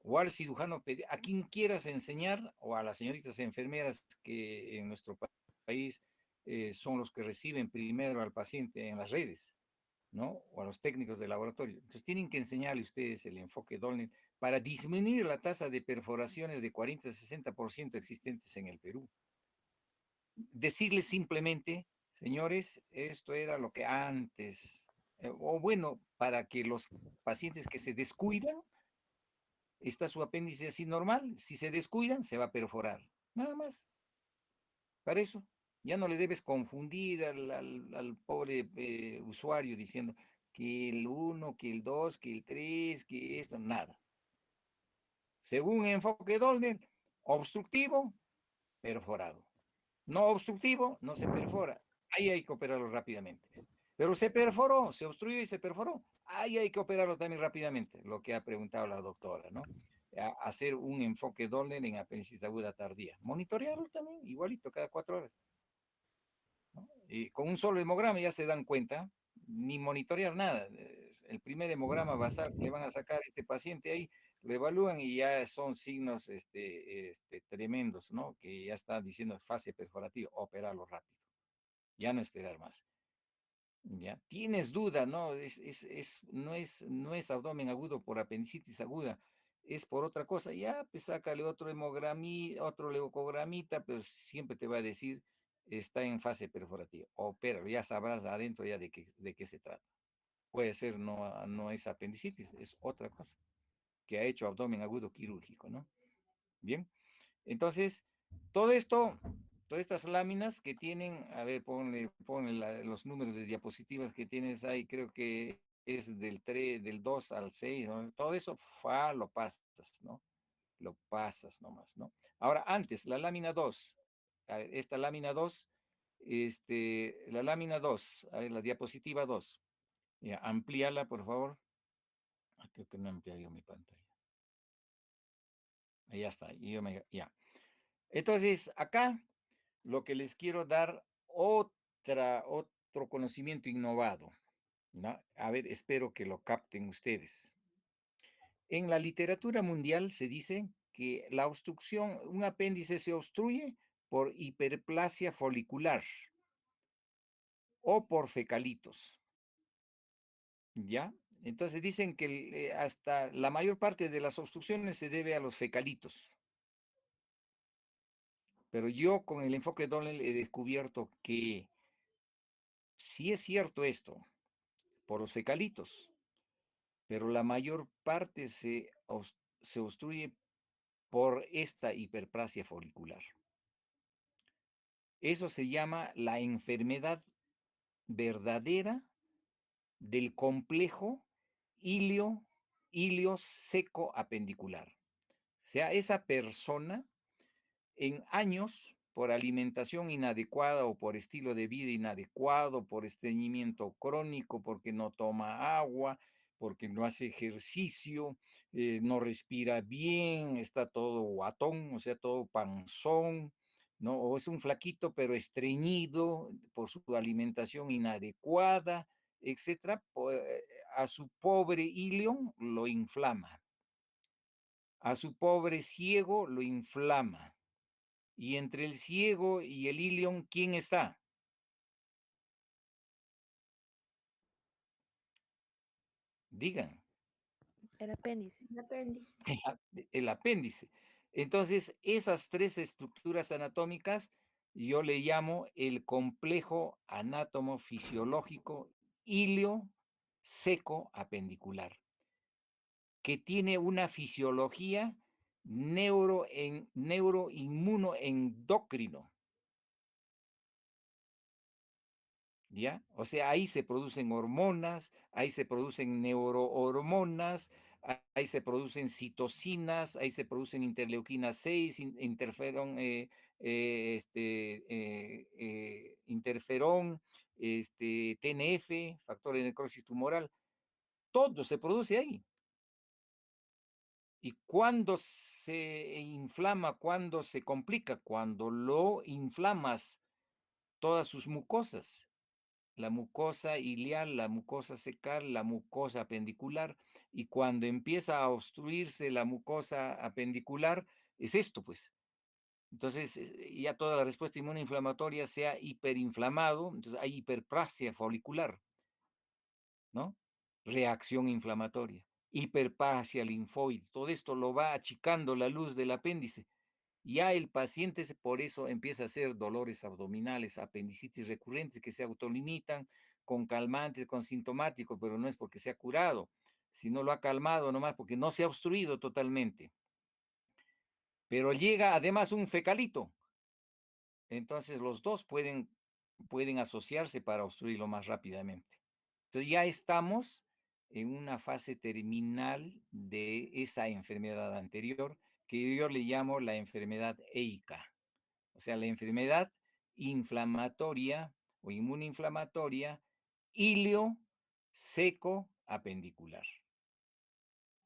S1: o al cirujano, a quien quieras enseñar, o a las señoritas enfermeras que en nuestro país son los que reciben primero al paciente en las redes, ¿no? O a los técnicos de laboratorio. Entonces tienen que enseñarle ustedes el enfoque Dolner para disminuir la tasa de perforaciones de 40 a 60% existentes en el Perú. Decirles simplemente, señores, esto era lo que antes, o bueno, para que los pacientes que se descuidan, está su apéndice así normal, si se descuidan, se va a perforar. Nada más, para eso. Ya no le debes confundir al pobre usuario diciendo que el uno, que el 2, que el 3, que esto, nada. Según enfoque Dolner, obstructivo, perforado. No obstructivo, no se perfora. Ahí hay que operarlo rápidamente. Pero se perforó, se obstruyó y se perforó. Ahí hay que operarlo también rápidamente, lo que ha preguntado la doctora, ¿no? Hacer un enfoque Dolner en apendicitis aguda tardía. Monitorearlo también, igualito, cada 4 horas. ¿No? Y con un solo hemograma ya se dan cuenta, ni monitorear nada. El primer hemograma basal que le van a sacar a este paciente ahí, lo evalúan y ya son signos tremendos, ¿no? Que ya está diciendo fase perforativa, operarlo rápido, ya no esperar más. ¿Ya? Tienes duda, ¿no? No es abdomen agudo por apendicitis aguda, es por otra cosa. Ya, pues sácale otro otro leucogramita, pero siempre te va a decir, está en fase perforativa. Opéralo, ya sabrás adentro ya de qué se trata. Puede ser, no es apendicitis, es otra cosa que ha hecho abdomen agudo quirúrgico, ¿no? Bien. Entonces, todo esto, todas estas láminas que tienen, a ver, ponle los números de diapositivas que tienes ahí, creo que es del 2 al 6, ¿no? Todo eso, lo pasas, ¿no? Lo pasas nomás, ¿no? Ahora, antes, la lámina 2, a ver, esta lámina 2, la lámina 2, a ver, la diapositiva 2, ya, amplíala, por favor. Creo que no he ampliado yo mi pantalla. Ahí ya está, ya. Entonces, acá lo que les quiero dar otro conocimiento innovado, ¿no? A ver, espero que lo capten ustedes. En la literatura mundial se dice que la obstrucción, un apéndice se obstruye por hiperplasia folicular o por fecalitos, ¿ya? Entonces dicen que hasta la mayor parte de las obstrucciones se debe a los fecalitos. Pero yo con el enfoque Donnell he descubierto que sí es cierto esto, por los fecalitos, pero la mayor parte se obstruye por esta hiperplasia folicular. Eso se llama la enfermedad verdadera del complejo ilio seco apendicular. O sea, esa persona en años por alimentación inadecuada o por estilo de vida inadecuado, por estreñimiento crónico, porque no toma agua, porque no hace ejercicio, no respira bien, está todo guatón, o sea, todo panzón, ¿no? O es un flaquito pero estreñido por su alimentación inadecuada, etcétera, a su pobre ilion lo inflama, a su pobre ciego lo inflama, y entre el ciego y el ilion, ¿quién está? Digan.
S5: El apéndice.
S2: El apéndice.
S1: El apéndice. Entonces, esas tres estructuras anatómicas yo le llamo el complejo anátomo-fisiológico ilio seco apendicular, que tiene una fisiología neuroinmunoendocrino. ¿Ya? O sea, ahí se producen hormonas, ahí se producen neurohormonas, ahí se producen citocinas, ahí se producen interleuquina 6, interferón, interferón, TNF, factor de necrosis tumoral, todo se produce ahí. ¿Y cuándo se inflama? ¿Cuándo se complica? Cuando lo inflamas todas sus mucosas. La mucosa ilial, la mucosa secal, la mucosa apendicular, y cuando empieza a obstruirse la mucosa apendicular, es esto, pues. Entonces, ya toda la respuesta inmunoinflamatoria se ha hiperinflamado, entonces hay hiperplasia folicular, ¿no? Reacción inflamatoria, hiperplasia linfoide, todo esto lo va achicando la luz del apéndice. Ya el paciente por eso empieza a hacer dolores abdominales, apendicitis recurrentes que se autolimitan con calmantes, con sintomáticos, pero no es porque se ha curado, sino lo ha calmado nomás porque no se ha obstruido totalmente. Pero llega además un fecalito. Entonces los dos pueden asociarse para obstruirlo más rápidamente. Entonces ya estamos en una fase terminal de esa enfermedad anterior que yo le llamo la enfermedad EICA. O sea, la enfermedad inflamatoria o inmunoinflamatoria ilio seco apendicular.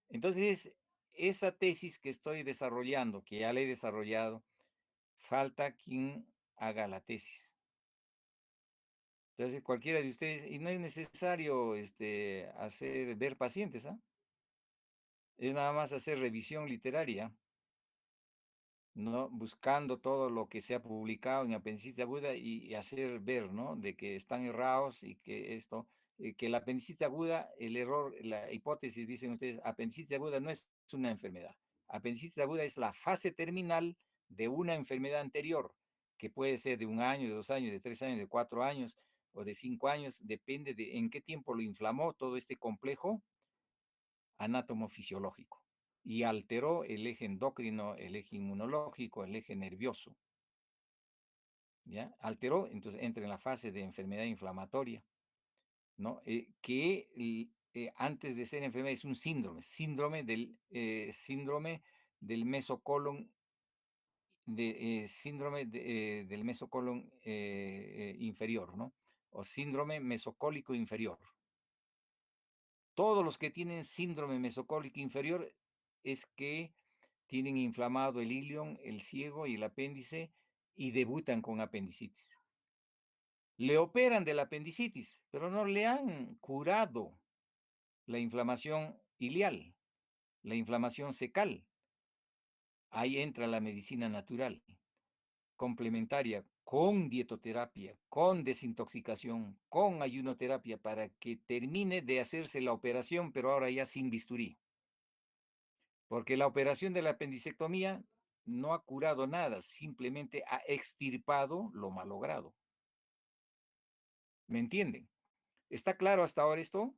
S1: Entonces, esa tesis que estoy desarrollando, que ya la he desarrollado, falta quien haga la tesis. Entonces, cualquiera de ustedes, y no es necesario ver pacientes, ¿ah? Es nada más hacer revisión literaria, ¿no? Buscando todo lo que se ha publicado en apendicitis aguda y hacer ver, ¿no? De que están errados y que esto, que la apendicitis aguda, el error, la hipótesis, dicen ustedes, apendicitis aguda no es una enfermedad. Apendicitis aguda es la fase terminal de una enfermedad anterior, que puede ser de 1 año, de 2 años, de 3 años, de 4 años o de 5 años, depende de en qué tiempo lo inflamó todo este complejo anátomo-fisiológico y alteró el eje endocrino, el eje inmunológico, el eje nervioso. ¿Ya? Alteró, entonces entra en la fase de enfermedad inflamatoria, ¿no? Antes de ser enfermedad es un síndrome del mesocolon, del mesocolon inferior, ¿no? O síndrome mesocólico inferior. Todos los que tienen síndrome mesocólico inferior es que tienen inflamado el ilion, el ciego y el apéndice y debutan con apendicitis. Le operan de la apendicitis, pero no le han curado la inflamación ilial, la inflamación secal. Ahí entra la medicina natural, complementaria, con dietoterapia, con desintoxicación, con ayunoterapia, para que termine de hacerse la operación, pero ahora ya sin bisturí. Porque la operación de la apendicectomía no ha curado nada, simplemente ha extirpado lo malogrado. ¿Me entienden? ¿Está claro hasta ahora esto?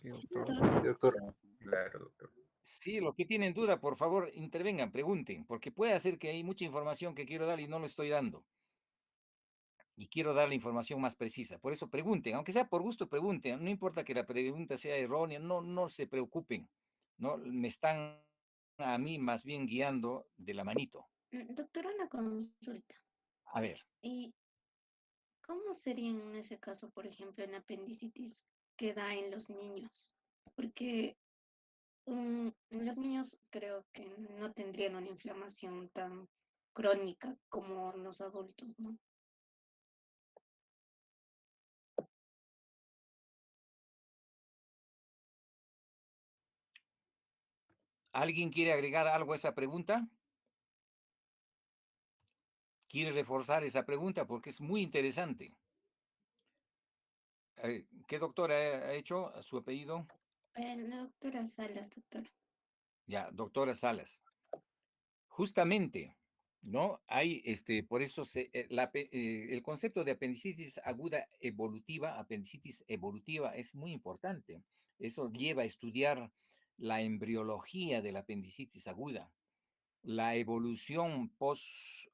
S4: Sí, doctor.
S5: Doctor.
S6: Doctor, claro, doctor.
S1: Sí, los que tienen duda, por favor, intervengan, pregunten, porque puede ser que hay mucha información que quiero dar y no lo estoy dando. Y quiero dar la información más precisa. Por eso pregunten, aunque sea por gusto, pregunten. No importa que la pregunta sea errónea, no se preocupen. ¿No? Me están a mí más bien guiando de la manito.
S7: Doctora, una consulta.
S1: A ver.
S7: ¿Y cómo sería en ese caso, por ejemplo, en apendicitis que da en los niños? Porque los niños creo que no tendrían una inflamación tan crónica como los adultos, ¿no?
S1: ¿Alguien quiere agregar algo a esa pregunta? ¿Quiere reforzar esa pregunta? Porque es muy interesante. ¿Qué doctora ha hecho su apellido?
S7: La doctora Salas, doctora.
S1: Ya, doctora Salas. Justamente, ¿no? Hay, por eso el concepto de apendicitis aguda evolutiva, apendicitis evolutiva, es muy importante. Eso lleva a estudiar la embriología de la apendicitis aguda, la evolución post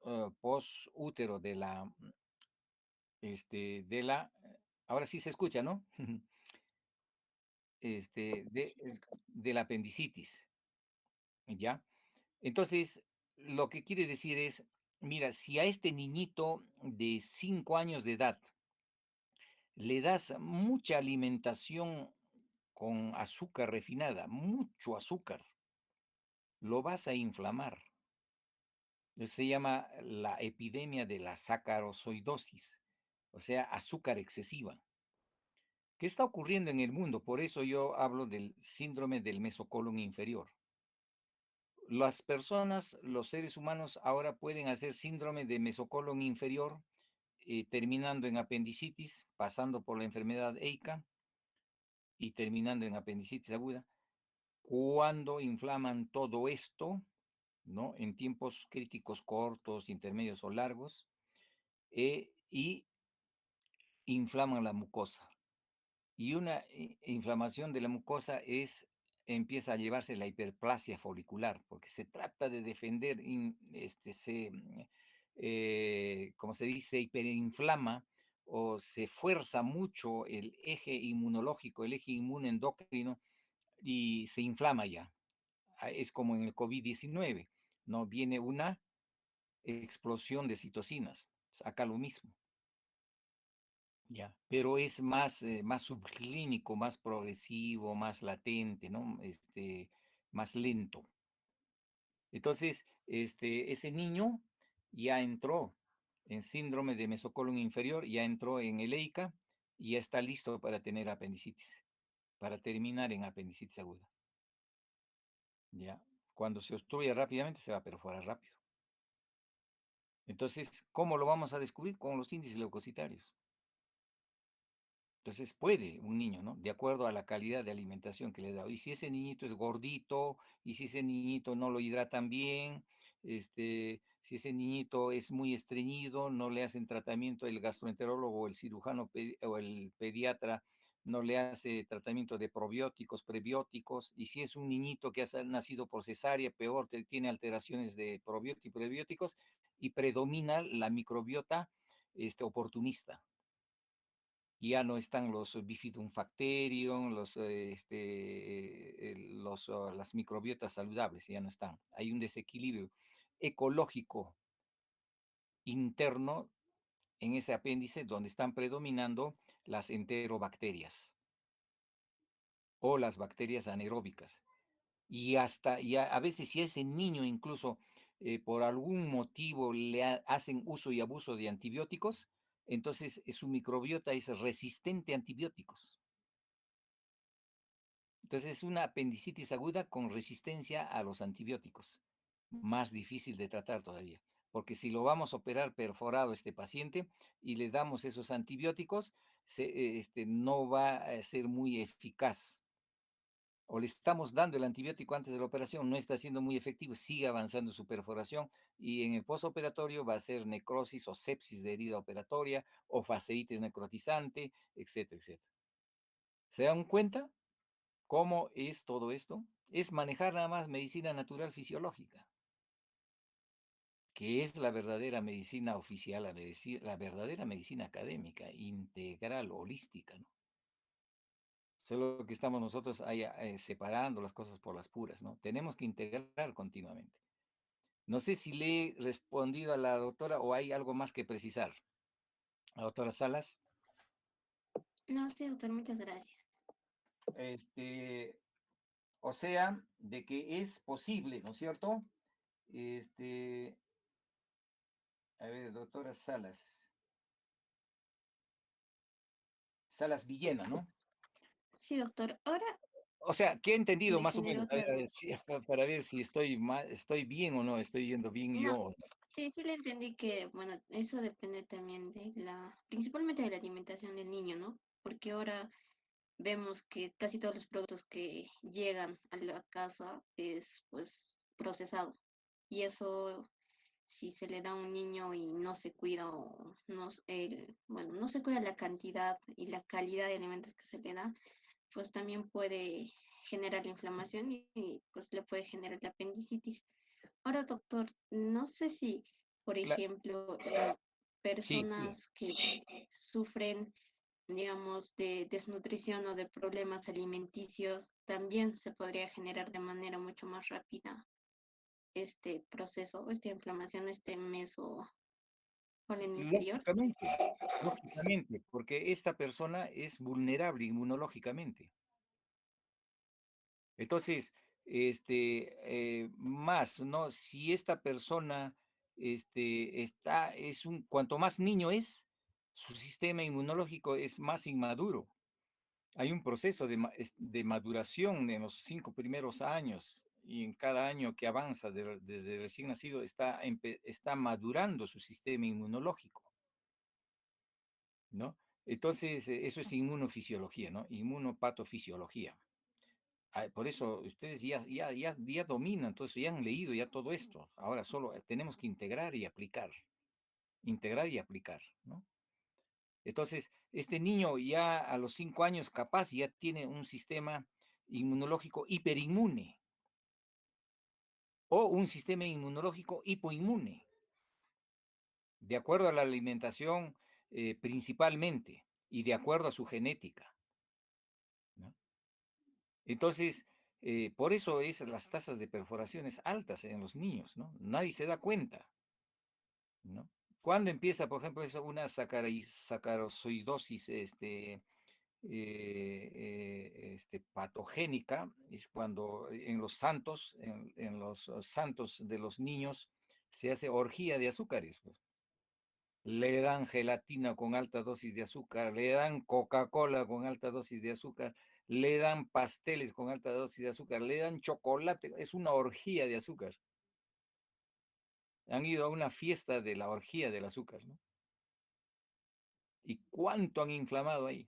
S1: útero de la, ahora sí se escucha, ¿no? Este, de,
S7: Sí, se escucha.
S1: de la apendicitis, ¿ya? Entonces, lo que quiere decir es, mira, si a este niñito de 5 años de edad le das mucha alimentación con azúcar refinada, mucho azúcar, lo vas a inflamar. Se llama la epidemia de la sacarosoidosis, o sea, azúcar excesiva. ¿Qué está ocurriendo en el mundo? Por eso yo hablo del síndrome del mesocolon inferior. Las personas, los seres humanos ahora pueden hacer síndrome de mesocolon inferior, terminando en apendicitis, pasando por la enfermedad EICA y terminando en apendicitis aguda, cuando inflaman todo esto, ¿no? En tiempos críticos cortos, intermedios o largos, y inflaman la mucosa. Y una inflamación de la mucosa empieza a llevarse la hiperplasia folicular, porque se trata de defender, como se dice, hiperinflama o se fuerza mucho el eje inmunológico, el eje inmunendocrino, y se inflama ya. Es como en el COVID-19, ¿no? Viene una explosión de citocinas. Acá lo mismo. Ya, pero es más subclínico, más progresivo, más latente, ¿no? Más lento. Entonces, ese niño ya entró en síndrome de mesocolon inferior, ya entró en el EICA y ya está listo para tener apendicitis, para terminar en apendicitis aguda. Ya, cuando se obstruye rápidamente se va a perforar rápido. Entonces, ¿cómo lo vamos a descubrir? Con los índices leucocitarios. Entonces puede un niño, ¿no? De acuerdo a la calidad de alimentación que le da. Y si ese niñito es gordito, y si ese niñito no lo hidratan bien, si ese niñito es muy estreñido, no le hacen tratamiento el gastroenterólogo o el cirujano o el pediatra, no le hace tratamiento de probióticos, prebióticos, y si es un niñito que ha nacido por cesárea, peor, tiene alteraciones de probióticos y prebióticos, y predomina la microbiota oportunista. Ya no están los bifidobacterium, las microbiotas saludables, ya no están. Hay un desequilibrio ecológico interno en ese apéndice donde están predominando las enterobacterias o las bacterias anaeróbicas. Y a veces si a ese niño incluso por algún motivo hacen uso y abuso de antibióticos, entonces su microbiota es resistente a antibióticos. Entonces es una apendicitis aguda con resistencia a los antibióticos. Más difícil de tratar todavía. Porque si lo vamos a operar perforado este paciente y le damos esos antibióticos, no va a ser muy eficaz. O le estamos dando el antibiótico antes de la operación, no está siendo muy efectivo, sigue avanzando su perforación y en el postoperatorio va a ser necrosis o sepsis de herida operatoria o fasciitis necrotizante, etcétera, etcétera. ¿Se dan cuenta? ¿Cómo es todo esto? Es manejar nada más medicina natural fisiológica, que es la verdadera medicina oficial, la verdadera medicina académica, integral, holística, ¿no? Solo que estamos nosotros ahí, separando las cosas por las puras, ¿no? Tenemos que integrar continuamente. No sé si le he respondido a la doctora o hay algo más que precisar. La doctora Salas,
S7: No, sí, doctor, muchas gracias.
S1: este, o sea, de que es posible, ¿no es cierto? Este, a ver, doctora Salas. Salas Villena, ¿no?
S7: Sí, doctor. Ahora,
S1: O sea, ¿qué he entendido
S7: le
S1: más o
S7: generó
S1: menos?
S7: otra
S1: A ver
S7: duda.
S1: si para ver si estoy bien o no, estoy yendo bien yo
S7: No,
S1: o no.
S7: sí, sí le entendí que, bueno, eso depende también de principalmente de la alimentación del niño, ¿no? Porque ahora vemos que casi todos los productos que llegan a la casa es pues procesado. Y eso, si se le da a un niño y no se cuida o no, bueno, no se cuida la cantidad y la calidad de alimentos que se le da, pues también puede generar la inflamación y, pues le puede generar la apendicitis. Ahora, doctor, no sé si, por
S1: Cla
S7: ejemplo,
S1: sí, sí.
S7: personas que sufren, digamos, de desnutrición o de problemas alimenticios, también se podría generar de manera mucho más rápida este proceso, esta inflamación, este meso polen inferior.
S1: Lógicamente, lógicamente, porque esta persona es vulnerable inmunológicamente. Entonces, más, ¿no? Si esta persona, cuanto más niño es, su sistema inmunológico es más inmaduro. Hay un proceso de maduración en los 5 primeros años y en cada año que avanza desde recién nacido está madurando su sistema inmunológico, ¿no? Entonces, eso es inmunofisiología, ¿no? Inmunopatofisiología. Por eso ustedes ya dominan, entonces ya han leído ya todo esto. Ahora solo tenemos que integrar y aplicar, ¿no? Entonces, este niño ya a los 5 años capaz ya tiene un sistema inmunológico hiperinmune o un sistema inmunológico hipoinmune, de acuerdo a la alimentación principalmente y de acuerdo a su genética, ¿no? Entonces, por eso es las tasas de perforaciones altas en los niños, ¿no? Nadie se da cuenta, ¿no? ¿Cuándo empieza, por ejemplo, una sacarosoidosis patogénica? Es cuando en los santos, en los santos de los niños, se hace orgía de azúcares, pues. Le dan gelatina con alta dosis de azúcar, le dan Coca-Cola con alta dosis de azúcar, le dan pasteles con alta dosis de azúcar, le dan chocolate, es una orgía de azúcar. Han ido a una fiesta de la orgía del azúcar, ¿no? ¿Y cuánto han inflamado ahí?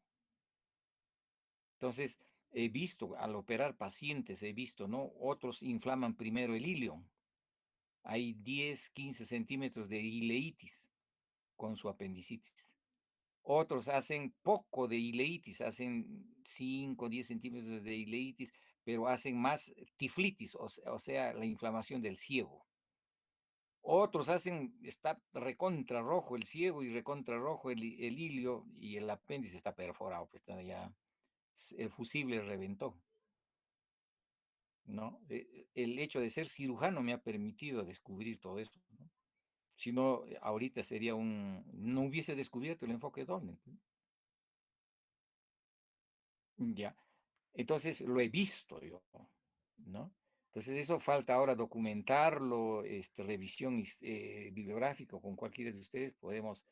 S1: Entonces, he visto, al operar pacientes, he visto, ¿no? Otros inflaman primero el ilio. Hay 10, 15 centímetros de ileitis con su apendicitis. Otros hacen poco de ileitis, hacen 5, 10 centímetros de ileitis, pero hacen más tiflitis, o sea, la inflamación del ciego. Otros está recontra rojo el ciego y recontra rojo el ilio y el apéndice está perforado, pues está ya, el fusible reventó, ¿no? El hecho de ser cirujano me ha permitido descubrir todo eso, ¿no? Si no, ahorita no hubiese descubierto el enfoque Dolmen. Ya. Entonces lo he visto yo, ¿no? Entonces eso falta ahora documentarlo, revisión bibliográfica con cualquiera de ustedes, podemos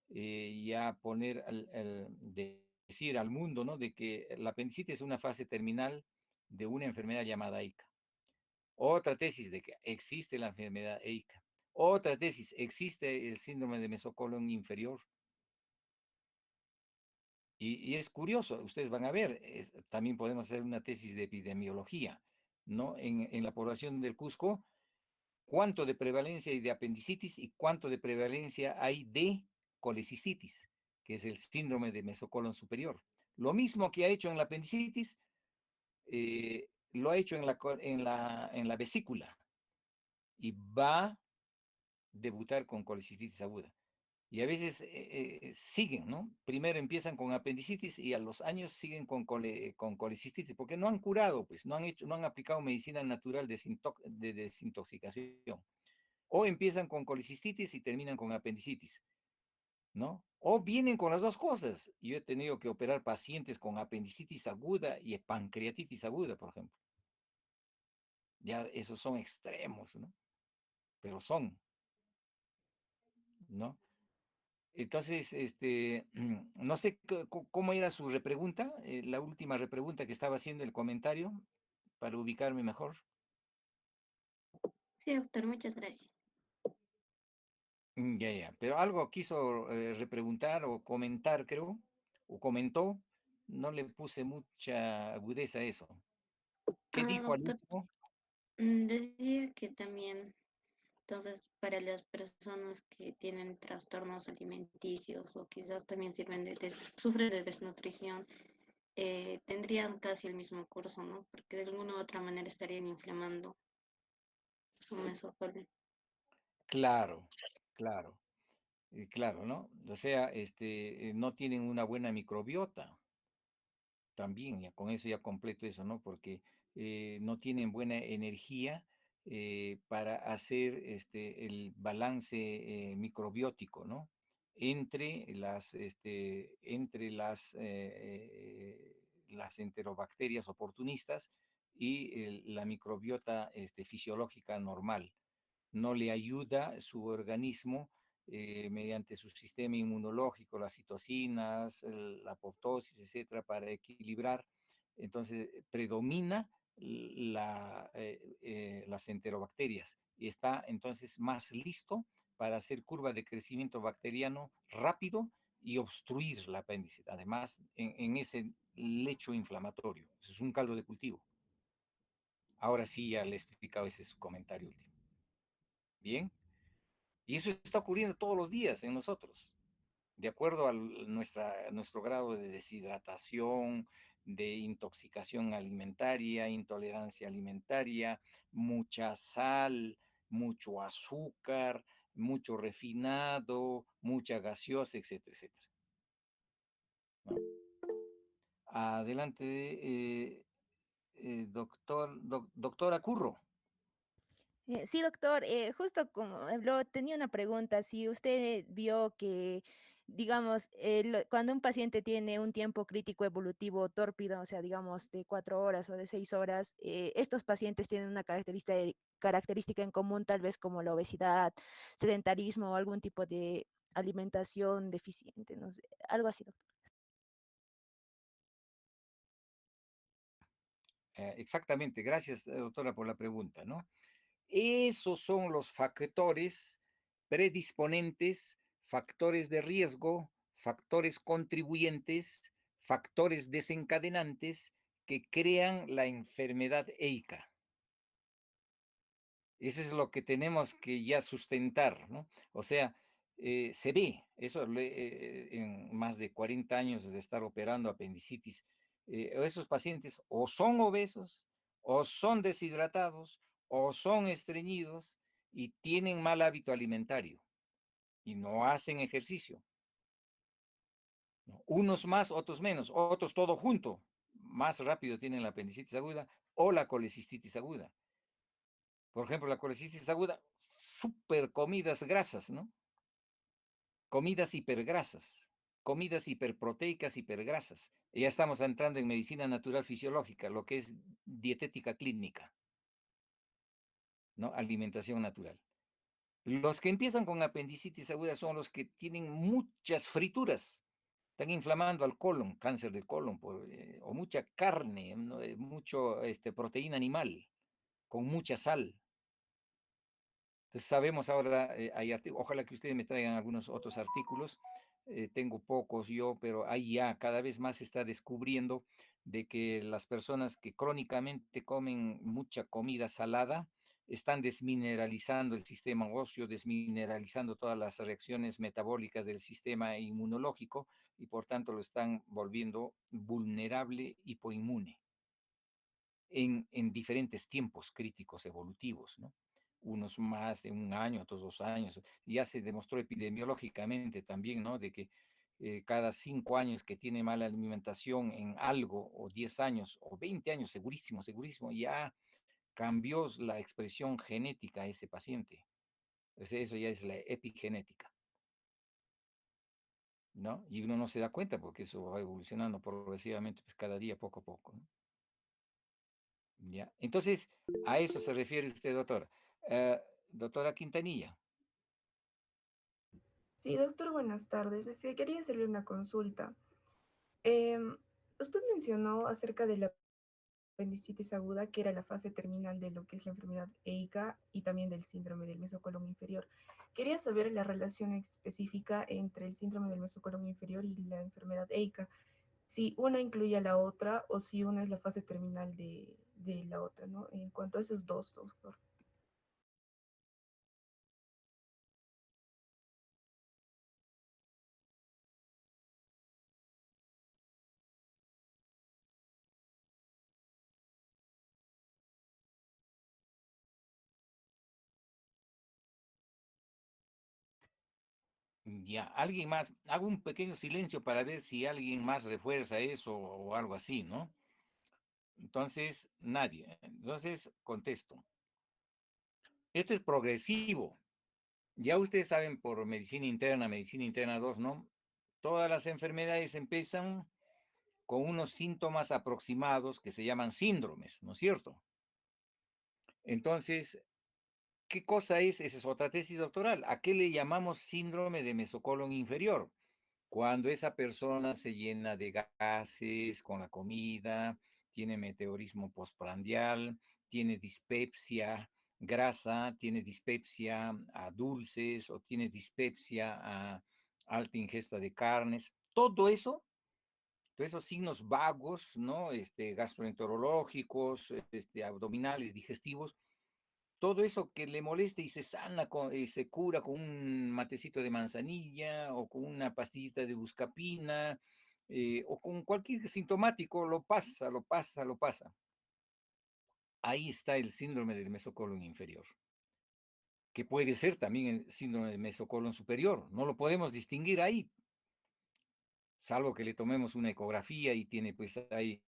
S1: ya poner, decir al mundo, ¿no? De que la apendicitis es una fase terminal de una enfermedad llamada EICA. Otra tesis de que existe la enfermedad EICA. Otra tesis, existe el síndrome de mesocolon inferior. Y es curioso, ustedes van a ver, también podemos hacer una tesis de epidemiología, ¿no? En la población del Cusco, ¿cuánto de prevalencia hay de apendicitis y cuánto de prevalencia hay de colecistitis, que es el síndrome de mesocolon superior? Lo mismo que ha hecho en la apendicitis, lo ha hecho en la vesícula y va a debutar con colecistitis aguda. Y a veces siguen, ¿no? Primero empiezan con apendicitis y a los años siguen con colecistitis, porque no han curado, pues, no han aplicado medicina natural de desintoxicación. O empiezan con colecistitis y terminan con apendicitis, ¿no? O vienen con las dos cosas. Yo he tenido que operar pacientes con apendicitis aguda y pancreatitis aguda, por ejemplo. Ya esos son extremos, ¿no? Pero son, ¿no? Entonces, no sé cómo era su repregunta, la última repregunta que estaba haciendo el comentario, para ubicarme mejor.
S7: Sí, doctor, muchas gracias.
S1: Ya, ya. Pero algo quiso repreguntar o comentar, creo, o comentó. No le puse mucha agudeza a eso. ¿Qué
S7: Ah,
S1: dijo al
S7: doctor,
S1: último?
S7: decía que también, entonces, para las personas que tienen trastornos alimenticios o quizás también sufren de desnutrición, tendrían casi el mismo curso, ¿no? Porque de alguna u otra manera estarían inflamando su mesocolon.
S1: Claro, claro, claro, ¿no? O sea, no tienen una buena microbiota. También, ya con eso ya completo eso, ¿no? Porque no tienen buena energía para hacer el balance microbiótico, ¿no? Entre las enterobacterias oportunistas y la microbiota fisiológica normal. No le ayuda su organismo mediante su sistema inmunológico, las citocinas, la apoptosis, etcétera, para equilibrar. Entonces, predomina las enterobacterias y está entonces más listo para hacer curva de crecimiento bacteriano rápido y obstruir la apéndice, además en ese lecho inflamatorio. Eso es un caldo de cultivo. Ahora sí, ya le he explicado ese es su comentario último. Bien. Y eso está ocurriendo todos los días en nosotros, de acuerdo a nuestro grado de deshidratación, de intoxicación alimentaria, intolerancia alimentaria, mucha sal, mucho azúcar, mucho refinado, mucha gaseosa, etcétera, etcétera, ¿no? Adelante, doctora Curro.
S5: Sí, doctor, justo como habló, tenía una pregunta. Si usted vio que, digamos, cuando un paciente tiene un tiempo crítico evolutivo tórpido, o sea, digamos, de 4 horas o de 6 horas, estos pacientes tienen una característica en común, tal vez como la obesidad, sedentarismo o algún tipo de alimentación deficiente, no sé, algo así, doctor.
S1: Exactamente, gracias, doctora, por la pregunta, ¿no? Esos son los factores predisponentes, factores de riesgo, factores contribuyentes, factores desencadenantes que crean la enfermedad EICA. Eso es lo que tenemos que ya sustentar, ¿no? O sea, se ve, eso en más de 40 años de estar operando apendicitis, esos pacientes o son obesos, o son deshidratados, o son estreñidos y tienen mal hábito alimentario y no hacen ejercicio, ¿no? Unos más, otros menos, otros todo junto, más rápido tienen la apendicitis aguda o la colecistitis aguda. Por ejemplo, la colecitis aguda, super comidas grasas, ¿no? Comidas hipergrasas, comidas hiperproteicas, hipergrasas. Y ya estamos entrando en medicina natural fisiológica, lo que es dietética clínica, ¿no? Alimentación natural. Los que empiezan con apendicitis aguda son los que tienen muchas frituras, están inflamando al colon, cáncer del colon, o mucha carne, ¿no? Mucho proteína animal, con mucha sal. Entonces sabemos ahora, ojalá que ustedes me traigan algunos otros artículos, tengo pocos yo, pero ahí ya cada vez más se está descubriendo de que las personas que crónicamente comen mucha comida salada están desmineralizando el sistema óseo, desmineralizando todas las reacciones metabólicas del sistema inmunológico y por tanto lo están volviendo vulnerable, hipoinmune en diferentes tiempos críticos evolutivos, ¿no? Unos más de un año, otros 2 años. Ya se demostró epidemiológicamente también, ¿no? De que cada 5 años que tiene mala alimentación en algo, o 10 años, o 20 años, segurísimo, segurísimo, ya cambió la expresión genética a ese paciente. Entonces, eso ya es la epigenética, ¿no? Y uno no se da cuenta porque eso va evolucionando progresivamente, pues cada día, poco a poco, ¿no? ¿Ya? Entonces, a eso se refiere usted, doctora. Doctora Quintanilla.
S8: Sí, doctor, buenas tardes. Quería hacerle una consulta. Em, Usted mencionó acerca de la apendicitis aguda, que era la fase terminal de lo que es la enfermedad EICA y también del síndrome del mesocolon inferior. Quería saber la relación específica entre el síndrome del mesocolon inferior y la enfermedad EICA, si una incluye a la otra o si una es la fase terminal de la otra, ¿no? En cuanto a esos dos, doctor.
S1: Ya, alguien más, hago un pequeño silencio para ver si alguien más refuerza eso o algo así, ¿no? Entonces, nadie. Entonces, contesto. Este es progresivo. Ya ustedes saben por medicina interna 2, ¿no? Todas las enfermedades empiezan con unos síntomas aproximados que se llaman síndromes, ¿no es cierto? Entonces, ¿qué cosa es? Esa es otra tesis doctoral. ¿A qué le llamamos síndrome de mesocolon inferior? Cuando esa persona se llena de gases con la comida, tiene meteorismo postprandial, tiene dispepsia grasa, tiene dispepsia a dulces o tiene dispepsia a alta ingesta de carnes, todo eso, todos esos signos vagos, ¿no? Gastroenterológicos, abdominales, digestivos, todo eso que le moleste y se sana y se cura con un matecito de manzanilla o con una pastillita de buscapina o con cualquier sintomático, lo pasa, lo pasa, lo pasa. Ahí está el síndrome del mesocolon inferior, que puede ser también el síndrome del mesocolon superior. No lo podemos distinguir ahí, salvo que le tomemos una ecografía y tiene pues ahí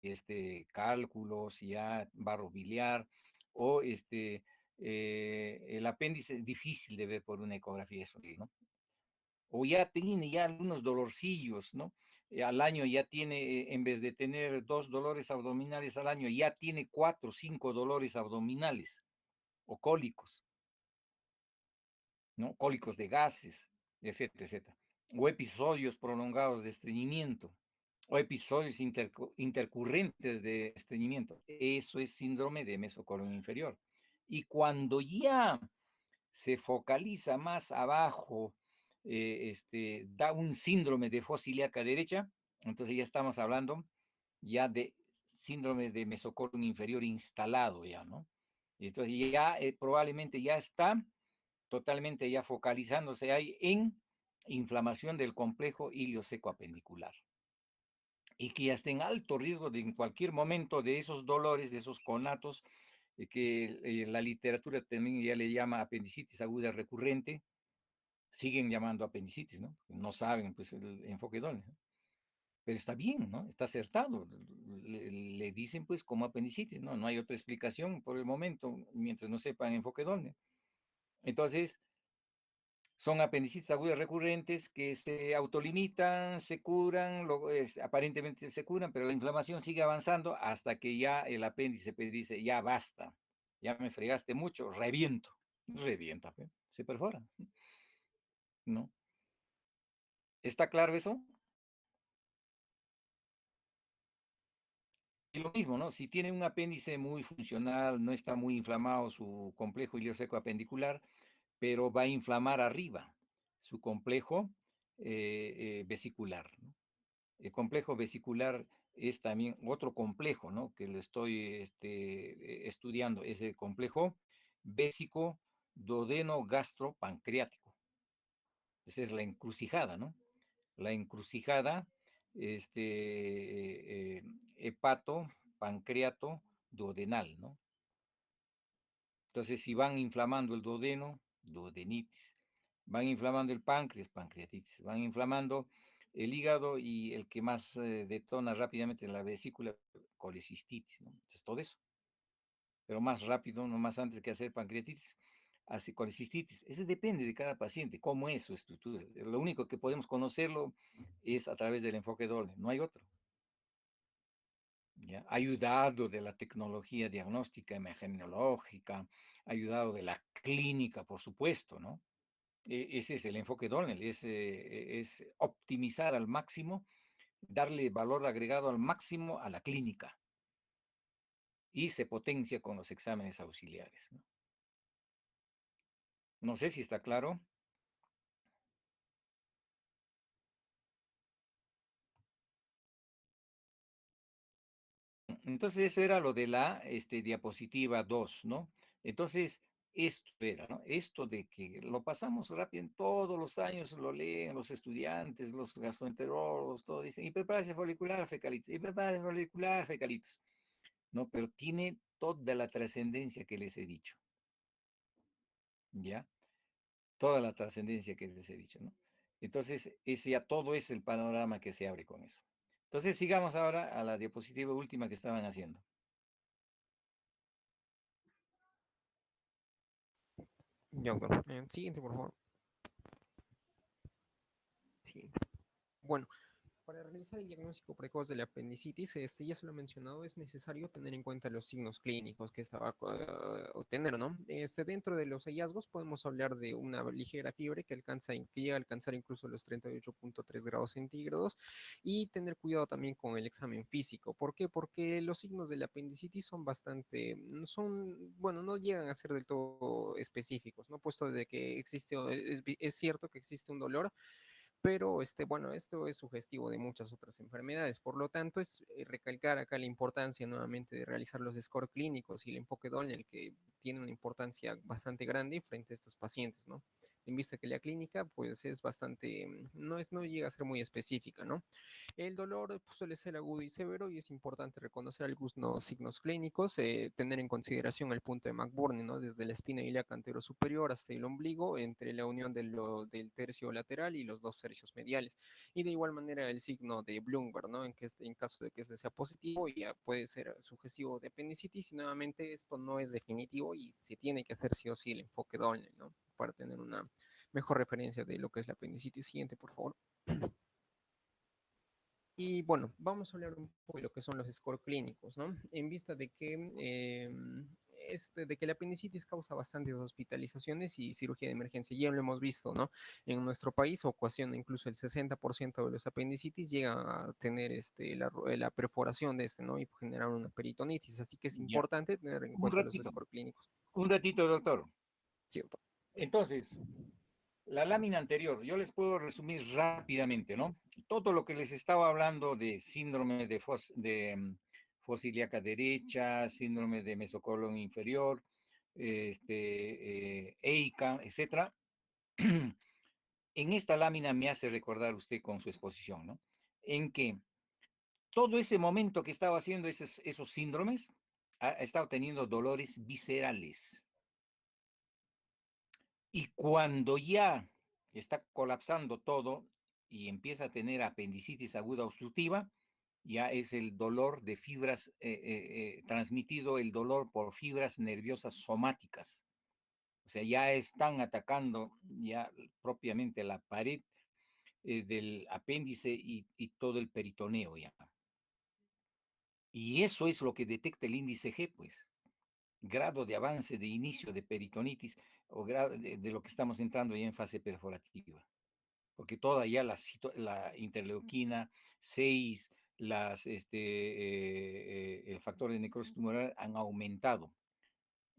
S1: cálculos, ya barro biliar o el apéndice difícil de ver por una ecografía, eso, ¿no? O ya tiene ya algunos dolorcillos, ¿no? Al año ya tiene, en vez de tener 2 dolores abdominales al año, ya tiene 4 o 5 dolores abdominales o cólicos, ¿no? Cólicos de gases, etcétera, etcétera. O episodios prolongados de estreñimiento, o episodios intercurrentes de estreñimiento. Eso es síndrome de mesocolon inferior. Y cuando ya se focaliza más abajo, da un síndrome de fosa ilíaca derecha, entonces ya estamos hablando ya de síndrome de mesocolon inferior instalado ya, ¿no? Entonces ya probablemente ya está totalmente ya focalizándose ahí en inflamación del complejo ilioseco apendicular y que ya esté en alto riesgo de en cualquier momento de esos dolores, de esos conatos, que la literatura también ya le llama apendicitis aguda recurrente, siguen llamando apendicitis, ¿no? No saben, pues, el enfoque idóneo, ¿no? Pero está bien, ¿no? Está acertado. Le dicen, pues, como apendicitis, ¿no? No hay otra explicación por el momento, mientras no sepan enfoque idóneo. Entonces, son apendicitis agudas recurrentes que se autolimitan, se curan, aparentemente se curan, pero la inflamación sigue avanzando hasta que ya el apéndice pues, dice, ya basta, ya me fregaste mucho, reviento. Revienta, pues, se perfora, ¿no? ¿Está claro eso? Y lo mismo, ¿no? Si tiene un apéndice muy funcional, no está muy inflamado su complejo ilioseco apendicular, pero va a inflamar arriba su complejo vesicular, ¿no? El complejo vesicular es también otro complejo, ¿no? Que lo estoy estudiando, es el complejo vésico duodeno gastropancreático. Esa es la encrucijada, ¿no? La encrucijada, hepato, pancreato, duodenal, ¿no? Entonces, si van inflamando el duodeno, duodenitis. Van inflamando el páncreas, pancreatitis. Van inflamando el hígado y el que más detona rápidamente en la vesícula, colecistitis, ¿no? Entonces, todo eso. Pero más rápido, no más antes que hacer pancreatitis, hace colecistitis. Eso depende de cada paciente, cómo es su estructura. Lo único que podemos conocerlo es a través del enfoque doble, no hay otro. ¿Ya? Ayudado de la tecnología diagnóstica, imagenológica, ayudado de la clínica, por supuesto, ¿no? Ese es el enfoque Donnell, es optimizar al máximo, darle valor agregado al máximo a la clínica y se potencia con los exámenes auxiliares, ¿no? No sé si está claro. Entonces, eso era lo de la diapositiva 2, ¿no? Entonces, esto era, ¿no? Esto de que lo pasamos rápido en todos los años, lo leen los estudiantes, los gastroenterólogos, todo dicen, hiperplasia folicular, fecalitos, hiperplasia folicular, fecalitos, ¿no? Pero tiene toda la trascendencia que les he dicho, ¿ya? Toda la trascendencia que les he dicho, ¿no? Entonces, ese ya todo es el panorama que se abre con eso. Entonces, sigamos ahora a la diapositiva última que estaban haciendo.
S4: Ya, doctor. Siguiente, por favor. Siguiente. Bueno, para realizar el diagnóstico precoz de la apendicitis, ya se lo he mencionado, es necesario tener en cuenta los signos clínicos que esta va a obtener, ¿no? Dentro de los hallazgos podemos hablar de una ligera fiebre que llega a alcanzar incluso los 38.3 grados centígrados y tener cuidado también con el examen físico. ¿Por qué? Porque los signos de la apendicitis son bastante, bueno, no llegan a ser del todo específicos, ¿no? Puesto de que es cierto que existe un dolor, pero bueno, esto es sugestivo de muchas otras enfermedades. Por lo tanto, es recalcar acá la importancia nuevamente de realizar los score clínicos y el enfoque Doppler, que tiene una importancia bastante grande frente a estos pacientes, ¿no? En vista que la clínica, pues es bastante, no llega a ser muy específica, ¿no? El dolor pues, suele ser agudo y severo y es importante reconocer algunos signos clínicos, tener en consideración el punto de McBurney, ¿no? Desde la espina ilíaca anterior superior hasta el ombligo, entre la unión del tercio lateral y los dos tercios mediales. Y de igual manera el signo de Bloomberg, ¿no? En caso de que este sea positivo, ya puede ser sugestivo de apendicitis y nuevamente esto no es definitivo y se tiene que hacer sí o sí el enfoque doble, ¿no? Para tener una mejor referencia de lo que es la apendicitis. Siguiente, por favor. Y bueno, vamos a hablar un poco de lo que son los scores clínicos, ¿no? En vista de que, de que la apendicitis causa bastantes hospitalizaciones y cirugía de emergencia, ya lo hemos visto, ¿no? En nuestro país ocasiona incluso el 60% de los apendicitis llegan a tener la perforación de ¿no? Y generar una peritonitis, así que es
S1: Ya.
S4: importante tener en
S1: Un
S4: cuenta los
S1: ratito,
S4: scores clínicos,
S1: un ratito, doctor.
S4: ¿cierto?
S1: Entonces, la lámina anterior, yo les puedo resumir rápidamente, ¿no? Todo lo que les estaba hablando de síndrome de fosiliaca derecha, síndrome de mesocolon inferior, EICA, etcétera. En esta lámina me hace recordar usted con su exposición, ¿no? En que todo ese momento que estaba haciendo esos síndromes, ha estado teniendo dolores viscerales. Y cuando ya está colapsando todo y empieza a tener apendicitis aguda obstructiva, ya es el dolor de fibras, transmitido el dolor por fibras nerviosas somáticas. O sea, ya están atacando ya propiamente la pared del apéndice y todo el peritoneo ya. Y eso es lo que detecta el índice G, pues. Grado de avance de inicio de peritonitis o grado de lo que estamos entrando ya en fase perforativa. Porque toda ya la interleuquina 6, el factor de necrosis tumoral han aumentado.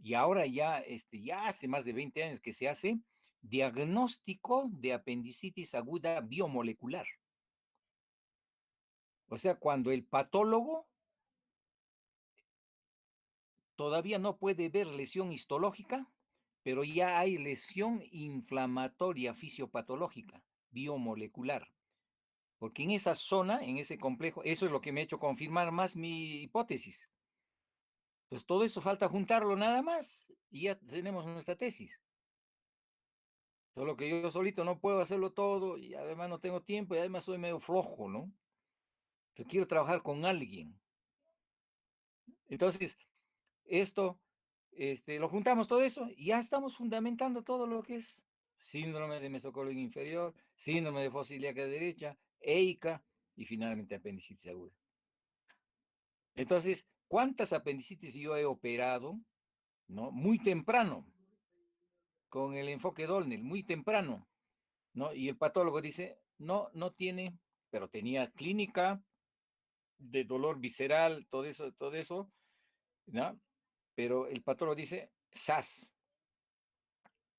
S1: Y ahora ya hace más de 20 años que se hace diagnóstico de apendicitis aguda biomolecular. O sea, cuando el patólogo todavía no puede ver lesión histológica, pero ya hay lesión inflamatoria fisiopatológica, biomolecular. Porque en esa zona, en ese complejo, eso es lo que me ha hecho confirmar más mi hipótesis. Entonces, todo eso falta juntarlo nada más y ya tenemos nuestra tesis. Solo que yo solito no puedo hacerlo todo y además no tengo tiempo y además soy medio flojo, ¿no? Entonces, quiero trabajar con alguien. Entonces, esto, lo juntamos todo eso y ya estamos fundamentando todo lo que es síndrome de mesocolon inferior, síndrome de fosa ilíaca derecha, EICA y finalmente apendicitis aguda. Entonces, ¿cuántas apendicitis yo he operado, no? Muy temprano. con el enfoque Dolnel, muy temprano, ¿no? Y el patólogo dice, no, no tiene, pero tenía clínica de dolor visceral, todo eso, ¿no? Pero el patólogo dice SAS,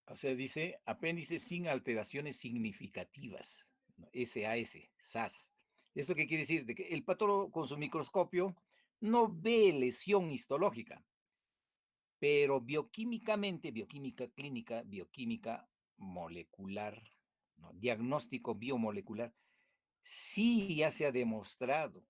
S1: o sea, dice apéndice sin alteraciones significativas, ¿no? SAS, SAS. ¿Eso qué quiere decir? De que el patólogo con su microscopio no ve lesión histológica, pero bioquímicamente, bioquímica clínica, bioquímica molecular, ¿no? Diagnóstico biomolecular, sí ya se ha demostrado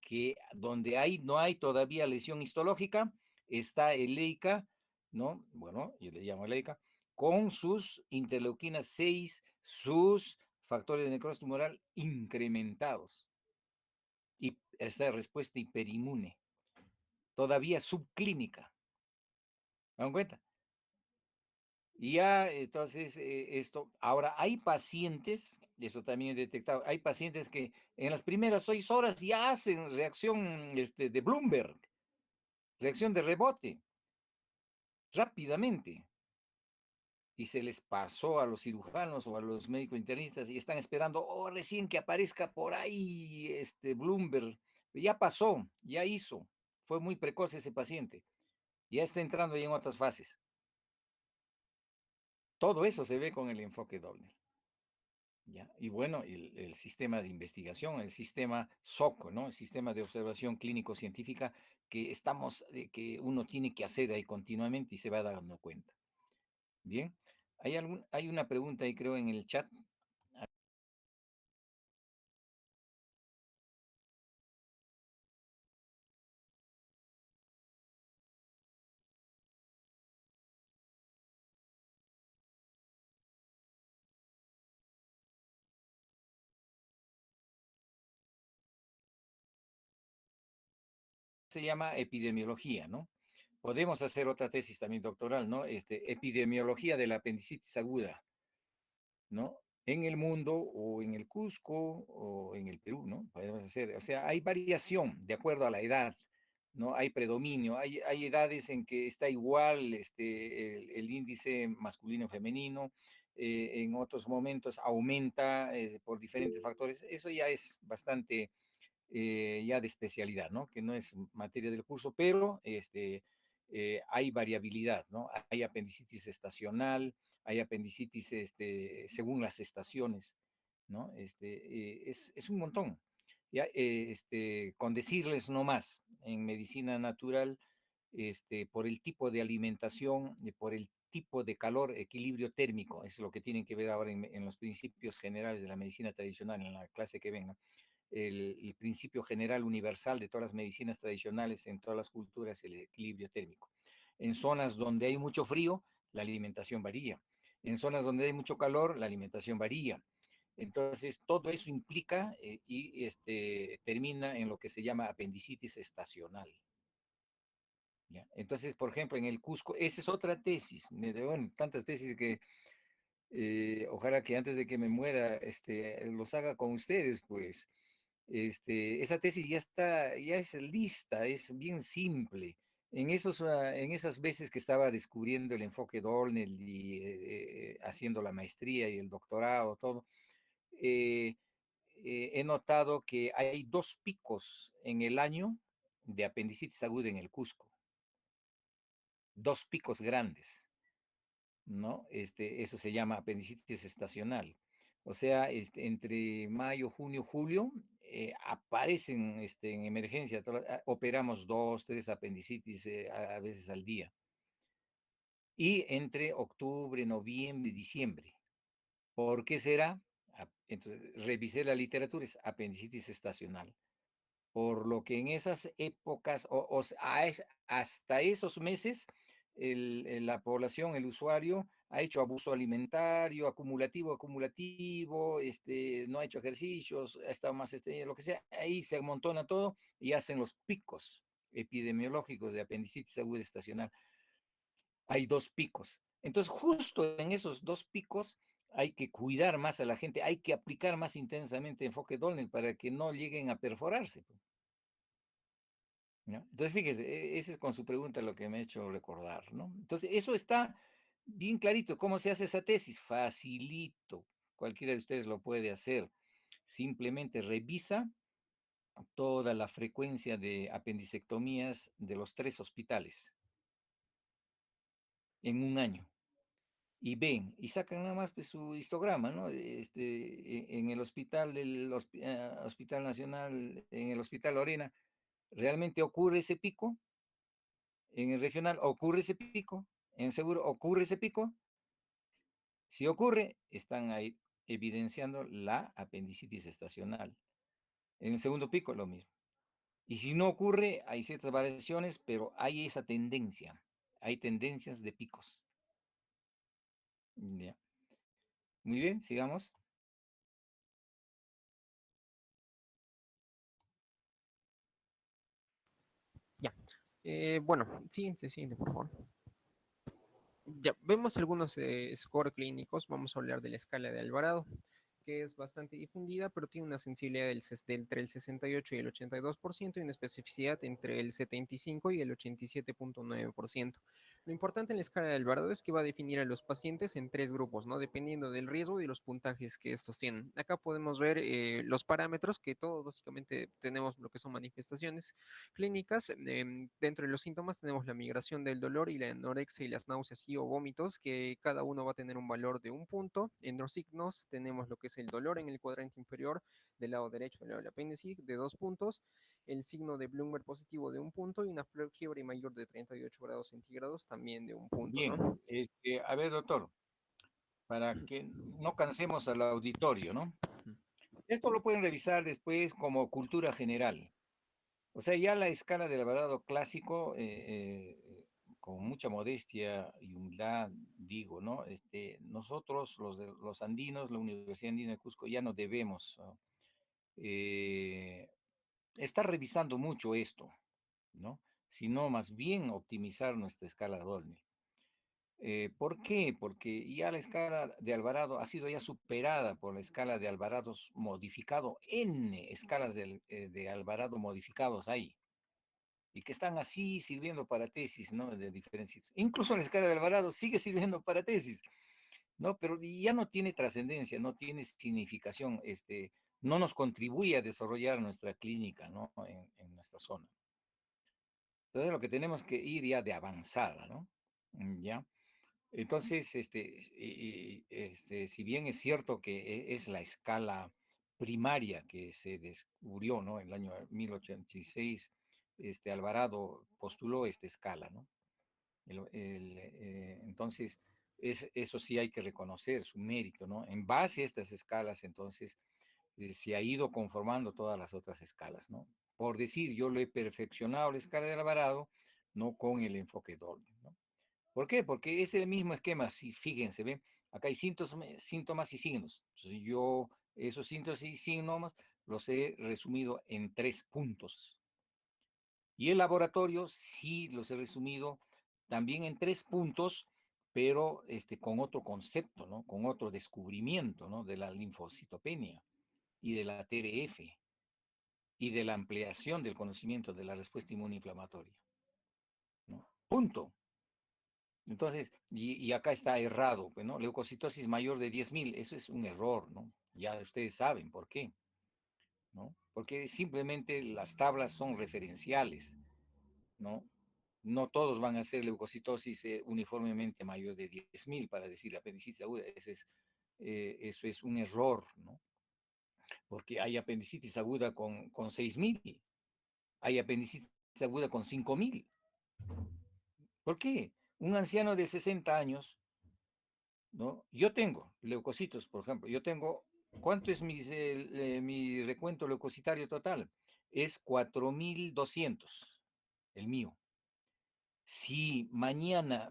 S1: que donde no hay todavía lesión histológica, está el LEICA, ¿no? Bueno, yo le llamo LEICA, con sus interleuquinas 6, sus factores de necrosis tumoral incrementados y esa respuesta hiperinmune, todavía subclínica. ¿Me dan cuenta? Y ya, entonces, esto, ahora hay pacientes, eso también he detectado, hay pacientes que en las primeras 6 horas ya hacen reacción de Bloomberg, reacción de rebote, rápidamente. Y se les pasó a los cirujanos o a los médicos internistas y están esperando, oh, recién que aparezca por ahí Bloomberg. Ya pasó, ya hizo, fue muy precoz ese paciente, ya está entrando ya en otras fases. Todo eso se ve con el enfoque doble. ¿Ya? Y bueno, el sistema de investigación, el sistema SOC, ¿no? El sistema de observación clínico-científica que uno tiene que hacer ahí continuamente y se va dando cuenta. Bien, hay una pregunta ahí creo en el chat. Se llama epidemiología, ¿no? Podemos hacer otra tesis también doctoral, ¿no? Epidemiología de la apendicitis aguda, ¿no? En el mundo o en el Cusco o en el Perú, ¿no? Podemos hacer, o sea, hay variación de acuerdo a la edad, ¿no? Hay predominio, hay edades en que está igual el índice masculino-femenino, en otros momentos aumenta por diferentes factores, eso ya es bastante ya de especialidad, ¿no? Que no es materia del curso, pero hay variabilidad, ¿no? Hay apendicitis estacional, hay apendicitis según las estaciones, ¿no? Es un montón. Ya, con decirles no más, en medicina natural, por el tipo de alimentación, por el tipo de calor, equilibrio térmico, es lo que tienen que ver ahora en los principios generales de la medicina tradicional, en la clase que venga el principio general universal de todas las medicinas tradicionales en todas las culturas, el equilibrio térmico. En zonas donde hay mucho frío, la alimentación varía. En zonas donde hay mucho calor, la alimentación varía. Entonces, todo eso implica y termina en lo que se llama apendicitis estacional. ¿Ya? Entonces, por ejemplo, en el Cusco, esa es otra tesis. Bueno, tantas tesis que ojalá que antes de que me muera los haga con ustedes, pues. Esa tesis ya está, ya es lista, es bien simple. En esas veces que estaba descubriendo el enfoque Dornell y haciendo la maestría y el doctorado, todo, eh, he notado que hay 2 picos en el año de apendicitis aguda en el Cusco, 2 picos grandes. ¿No? Eso se llama apendicitis estacional. O sea, entre mayo, junio, julio, aparecen en emergencia, operamos 2, 3 apendicitis a veces al día. Y entre octubre, noviembre, diciembre. ¿Por qué será? Entonces, revisé la literatura, es apendicitis estacional. Por lo que en esas épocas, hasta esos meses, la población, el usuario, ha hecho abuso alimentario, acumulativo, no ha hecho ejercicios, ha estado más lo que sea, ahí se amontona todo y hacen los picos epidemiológicos de apendicitis aguda estacional. Hay 2 picos. Entonces, justo en esos 2 picos hay que cuidar más a la gente, hay que aplicar más intensamente enfoque Dolnel para que no lleguen a perforarse. ¿No? Entonces, fíjese, ese es con su pregunta lo que me ha hecho recordar, ¿no? Entonces, eso está Bien clarito, ¿cómo se hace esa tesis? Facilito, cualquiera de ustedes lo puede hacer. Simplemente revisa toda la frecuencia de apendicectomías de los 3 hospitales en un año. Y ven, y sacan nada más pues, su histograma, ¿no? En el hospital Hospital Nacional, en el Hospital Lorena, ¿realmente ocurre ese pico? En el regional, ¿ocurre ese pico? En seguro, ¿ocurre ese pico? Si ocurre, están ahí evidenciando la apendicitis estacional. En el segundo pico, lo mismo. Y si no ocurre, hay ciertas variaciones, pero hay esa tendencia. Hay tendencias de picos. Ya. Muy bien, sigamos.
S4: Ya. Bueno, siguiente, siguiente, por favor. Ya, vemos algunos score clínicos. Vamos a hablar de la escala de Alvarado, que es bastante difundida, pero tiene una sensibilidad de entre el 68 y el 82% y una especificidad entre el 75 y el 87.9%. Lo importante en la escala de Alvarado es que va a definir a los pacientes en 3 grupos, ¿no? Dependiendo del riesgo y los puntajes que estos tienen. Acá podemos ver los parámetros que todos básicamente tenemos lo que son manifestaciones clínicas. Dentro de los síntomas tenemos la migración del dolor y la anorexia y las náuseas y o vómitos, que cada uno va a tener un valor de 1 punto. En los signos tenemos lo que es el dolor en el cuadrante inferior del lado derecho del lado del apéndice de 2 puntos, el signo de Bloomberg positivo de 1 punto y una fiebre mayor de 38 grados centígrados también de 1 punto,
S1: Bien,
S4: ¿no?
S1: a ver, doctor, para que no cansemos al auditorio, ¿no? Esto lo pueden revisar después como cultura general. O sea, ya la escala del Alvarado clásico, con mucha modestia y humildad, digo, ¿no? Nosotros, los andinos, la Universidad Andina de Cusco, ya no debemos eh, estar revisando mucho esto, ¿no? Sino más bien optimizar nuestra escala Dolney. ¿Por qué? Porque ya la escala de Alvarado ha sido ya superada por la escala de Alvarado modificado. N escalas de Alvarado modificados hay y que están así sirviendo para tesis, ¿no? De diferencias. Incluso la escala de Alvarado sigue sirviendo para tesis, ¿no? Pero ya no tiene trascendencia, no tiene significación, no nos contribuye a desarrollar nuestra clínica, ¿no? En nuestra zona. Entonces lo que tenemos que ir ya de avanzada, ¿no? ¿Ya? Entonces, si bien es cierto que es la escala primaria que se descubrió, ¿no? En el año 1086, Alvarado postuló esta escala, ¿no? Entonces, eso sí hay que reconocer su mérito, ¿no? En base a estas escalas, entonces, se ha ido conformando todas las otras escalas, ¿no? Por decir, yo lo he perfeccionado la escala de Alvarado, no con el enfoque Dolby, ¿no? ¿Por qué? Porque es el mismo esquema, si fíjense, ¿ven? Acá hay síntomas y signos. Entonces yo esos síntomas y signos los he resumido en 3 puntos. Y el laboratorio sí los he resumido también en 3 puntos, pero con otro concepto, ¿no? Con otro descubrimiento, ¿no? De la linfocitopenia y de la TRF y de la ampliación del conocimiento de la respuesta inmunoinflamatoria, ¿no? Punto. Entonces, y acá está errado, pues, ¿no? Leucocitosis mayor de 10.000, eso es un error, ¿no? Ya ustedes saben por qué, ¿no? Porque simplemente las tablas son referenciales, ¿no? No todos van a ser leucocitosis uniformemente mayor de 10.000 para decir apendicitis aguda. Eso es un error, ¿no? Porque hay apendicitis aguda con 6.000, hay apendicitis aguda con 5.000. ¿Por qué? Un anciano de 60 años, ¿no? Yo tengo leucocitos, por ejemplo. ¿Cuánto es mi recuento leucocitario total? Es 4.200, el mío. Si mañana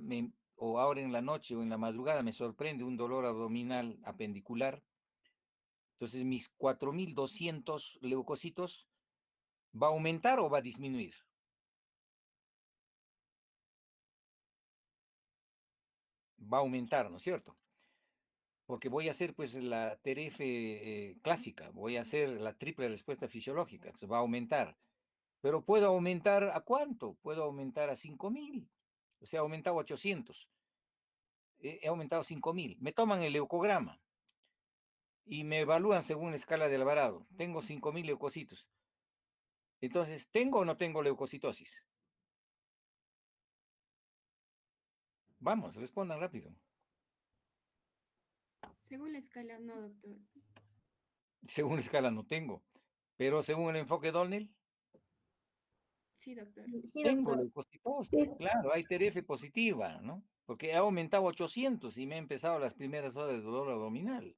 S1: o ahora en la noche o en la madrugada me sorprende un dolor abdominal apendicular, entonces mis 4.200 leucocitos, ¿va a aumentar o va a disminuir? Va a aumentar, ¿no es cierto? Porque voy a hacer pues la TRF clásica, voy a hacer la triple respuesta fisiológica, entonces va a aumentar. Pero ¿puedo aumentar a cuánto? Puedo aumentar a 5.000, o sea, ha aumentado a 800. he aumentado 5.000. Me toman el leucograma y me evalúan según la escala de Alvarado. Tengo 5.000 leucocitos. Entonces, ¿tengo o no tengo leucocitosis? Vamos, respondan rápido.
S2: Según la escala, no, doctor.
S1: Según la escala no tengo. Pero según el enfoque Dolnel,
S2: Sí, doctor.
S7: Sí,
S1: tengo
S7: doctor.
S1: leucocitosis.
S7: Sí.
S1: Claro, hay TRF positiva, ¿no? Porque ha aumentado 800 y me ha empezado las primeras horas de dolor abdominal.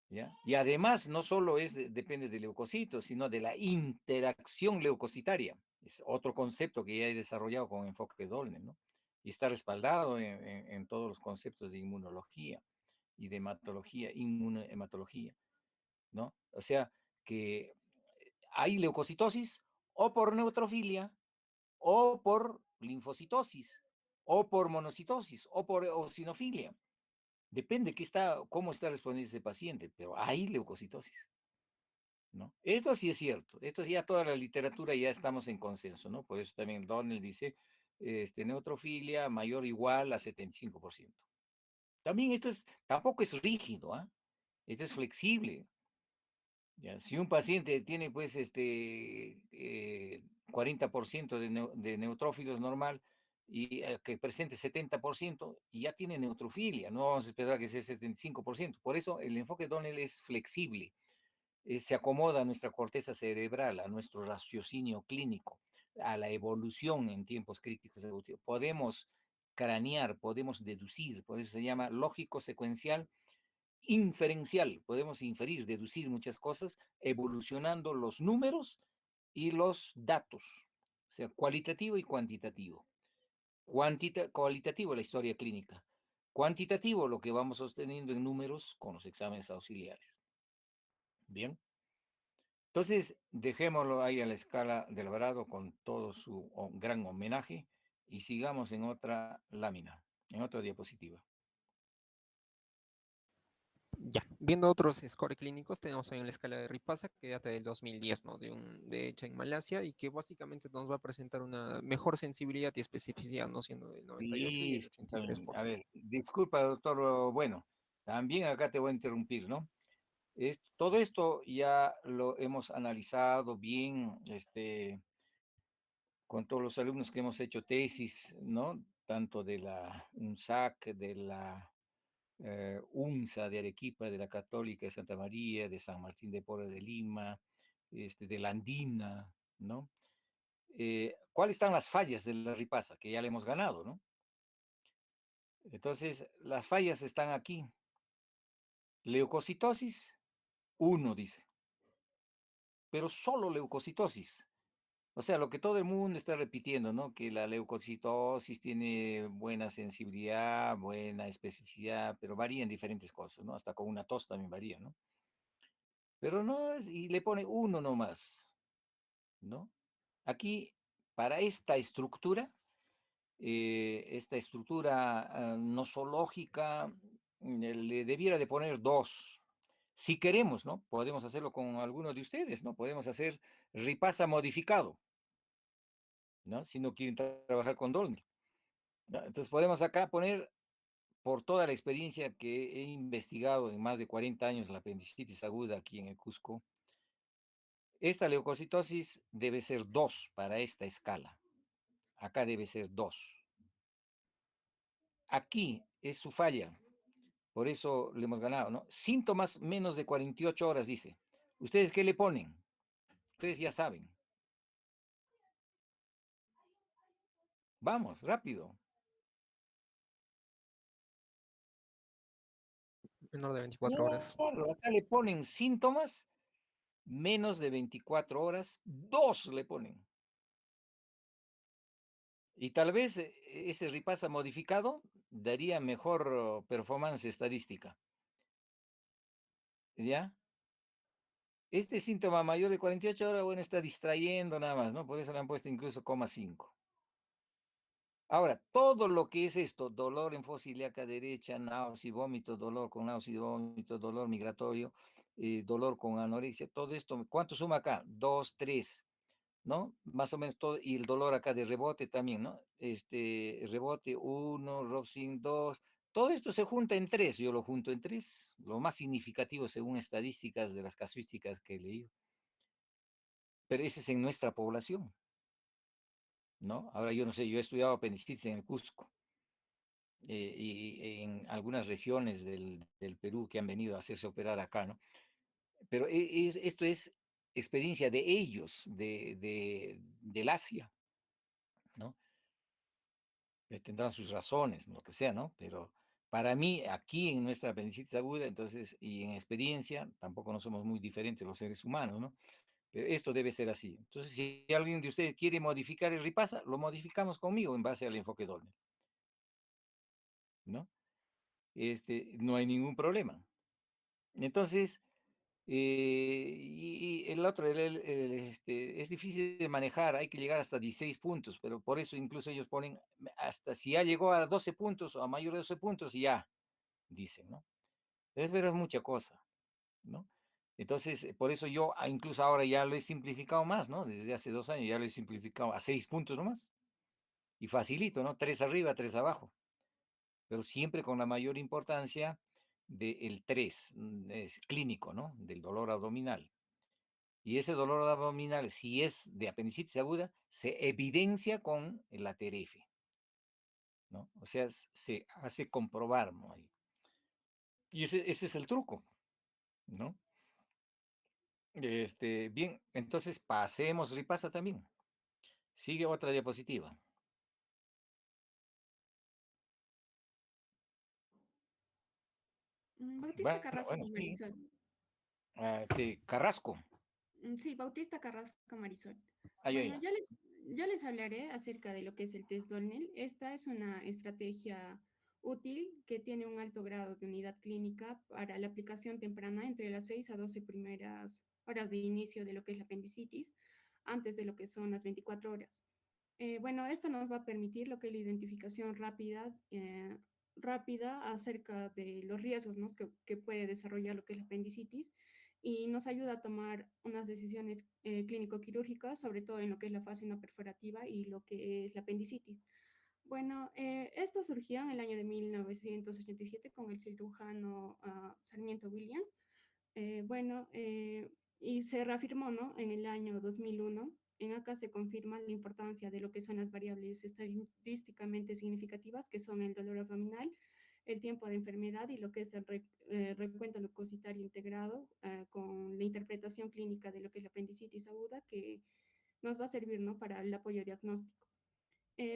S1: ¿Ya? Y además, no solo depende de leucocitos, sino de la interacción leucocitaria. Es otro concepto que ya he desarrollado con enfoque Dolnel, ¿no? Y está respaldado en todos los conceptos de inmunología y de hematología, inmunohematología, ¿no? O sea, que hay leucocitosis o por neutrofilia, o por linfocitosis, o por monocitosis, o por eosinofilia. Depende cómo está respondiendo ese paciente, pero hay leucocitosis, ¿no? Esto sí es cierto. Esto ya toda la literatura ya estamos en consenso, ¿no? Por eso también Donnell dice, neutrofilia mayor o igual a 75%. También tampoco es rígido, ¿ah? Esto es flexible. Ya, si un paciente tiene, pues, 40% de neutrófilos normal y que presente 70%, y ya tiene neutrofilia, no vamos a esperar que sea 75%. Por eso el enfoque Donnell es flexible, se acomoda a nuestra corteza cerebral, a nuestro raciocinio clínico, a la evolución en tiempos críticos evolutivos. Podemos cranear, podemos deducir, por eso se llama lógico secuencial inferencial. Podemos inferir, deducir muchas cosas evolucionando los números y los datos, o sea, cualitativo y cuantitativo. Cualitativo la historia clínica, cuantitativo lo que vamos sosteniendo en números con los exámenes auxiliares. Bien, entonces dejémoslo ahí a la escala del Alvarado con todo su gran homenaje y sigamos en otra lámina, en otra diapositiva.
S4: Ya, viendo otros score clínicos, tenemos ahí en la escala de Ripasa que data del 2010, ¿no? De hecha en Malasia y que básicamente nos va a presentar una mejor sensibilidad y especificidad, ¿no? Siendo del 98 y el
S1: Listo, también. A
S4: 83%.
S1: ver, disculpa, doctor. Bueno, también acá te voy a interrumpir, ¿no? Todo esto ya lo hemos analizado bien, con todos los alumnos que hemos hecho tesis, ¿no? Tanto de la UNSAC, de la UNSA de Arequipa, de la Católica de Santa María, de San Martín de Porres de Lima, de la Andina, ¿no? ¿Cuáles están las fallas de la Ripasa? Que ya le hemos ganado, ¿no? Entonces, las fallas están aquí. Leucocitosis, 1 dice, pero solo leucocitosis. O sea, lo que todo el mundo está repitiendo, ¿no? Que la leucocitosis tiene buena sensibilidad, buena especificidad, pero varía en diferentes cosas, ¿no? Hasta con una tos también varía, ¿no? Pero no, y le pone 1 nomás, ¿no? Aquí, para esta estructura nosológica, le debiera de poner 2. Si queremos, ¿no? Podemos hacerlo con alguno de ustedes, ¿no? Podemos hacer Ripasa modificado, ¿no? Si no quieren trabajar con Dolner. ¿No? Entonces podemos acá poner, por toda la experiencia que he investigado en más de 40 años la apendicitis aguda aquí en el Cusco, esta leucocitosis debe ser 2 para esta escala. Acá debe ser 2. Aquí es su falla. Por eso le hemos ganado, ¿no? Síntomas menos de 48 horas, dice. ¿Ustedes qué le ponen? Ustedes ya saben. Vamos, rápido.
S4: Menor de 24 horas.
S1: Claro, acá le ponen síntomas menos de 24 horas. 2 le ponen. Y tal vez ese Ripasa modificado daría mejor performance estadística. ¿Ya? Este síntoma mayor de 48 horas, bueno, está distrayendo nada más, ¿no? Por eso le han puesto incluso 5. Ahora, todo lo que es esto, dolor en fosa ilíaca derecha, náusea y vómito, dolor con náusea y vómito, dolor migratorio, dolor con anorexia, todo esto, ¿cuánto suma acá? 2, 3. ¿no? Más o menos todo, y el dolor acá de rebote también, ¿no? Rebote 1, Robsin 2, todo esto se junta en 3, yo lo junto en 3, lo más significativo según estadísticas de las casuísticas que he leído. Pero ese es en nuestra población, ¿no? Ahora yo no sé, yo he estudiado apendicitis en el Cusco y en algunas regiones del Perú que han venido a hacerse operar acá, ¿no? Pero esto es experiencia de ellos, del Asia, ¿no? Tendrán sus razones, lo que sea, ¿no? Pero para mí, aquí en nuestra apendicitis aguda, entonces, y en experiencia, tampoco no somos muy diferentes los seres humanos, ¿no? Pero esto debe ser así. Entonces, si alguien de ustedes quiere modificar el RIPASA, lo modificamos conmigo en base al enfoque Dolmer, ¿no? No hay ningún problema. Entonces, y el otro, es difícil de manejar, hay que llegar hasta 16 puntos, pero por eso incluso ellos ponen hasta si ya llegó a 12 puntos o a mayor de 12 puntos, ya, dicen, ¿no? Pero es mucha cosa, ¿no? Entonces, por eso yo incluso ahora ya lo he simplificado más, ¿no? Desde hace 2 años ya lo he simplificado a 6 puntos nomás. Y facilito, ¿no? 3 arriba, 3 abajo. Pero siempre con la mayor importancia del 3, es clínico, ¿no? Del dolor abdominal. Y ese dolor abdominal, si es de apendicitis aguda, se evidencia con el ATRF, ¿no? O sea, se hace comprobar, ¿no? Y ese es el truco, ¿no? Bien, entonces pasemos, repasa también. Sigue otra diapositiva.
S9: Bautista
S1: Bueno,
S9: Carrasco
S1: sí.
S9: Marisol.
S1: Carrasco.
S9: Sí, Bautista Carrasco Marisol.
S1: Ay,
S9: Bueno,
S1: ay,
S9: ya les hablaré acerca de lo que es el test Dolnell. Esta es una estrategia útil que tiene un alto grado de unidad clínica para la aplicación temprana entre las 6 a 12 primeras horas de inicio de lo que es la apendicitis, antes de lo que son las 24 horas. Bueno, esto nos va a permitir lo que es la identificación rápida acerca de los riesgos, ¿no? que puede desarrollar lo que es la apendicitis y nos ayuda a tomar unas decisiones clínico-quirúrgicas, sobre todo en lo que es la fase no perforativa y lo que es la apendicitis. Bueno, esto surgió en el año de 1987 con el cirujano Sarmiento Williams. Bueno, y se reafirmó, ¿no? En el año 2001. En acá se confirma la importancia de lo que son las variables estadísticamente significativas, que son el dolor abdominal, el tiempo de enfermedad y lo que es el recuento leucocitario integrado con la interpretación clínica de lo que es la apendicitis aguda, que nos va a servir, ¿no? Para el apoyo diagnóstico.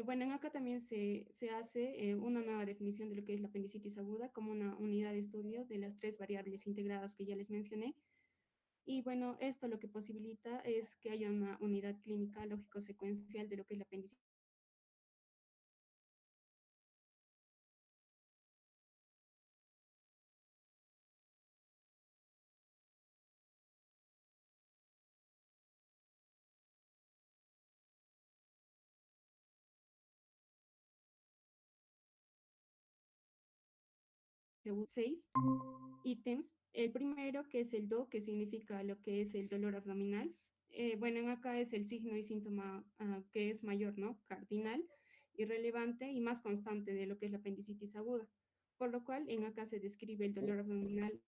S9: Bueno, en acá también se hace una nueva definición de lo que es la apendicitis aguda como una unidad de estudio de las 3 variables integradas que ya les mencioné. Y bueno, esto lo que posibilita es que haya una unidad clínica lógico-secuencial de lo que es la apendicitis. Según 6 ítems. El primero, que es el DO, que significa lo que es el dolor abdominal. Bueno, en acá es el signo y síntoma que es mayor, ¿no? Cardinal, irrelevante y más constante de lo que es la apendicitis aguda. Por lo cual, en acá se describe el dolor abdominal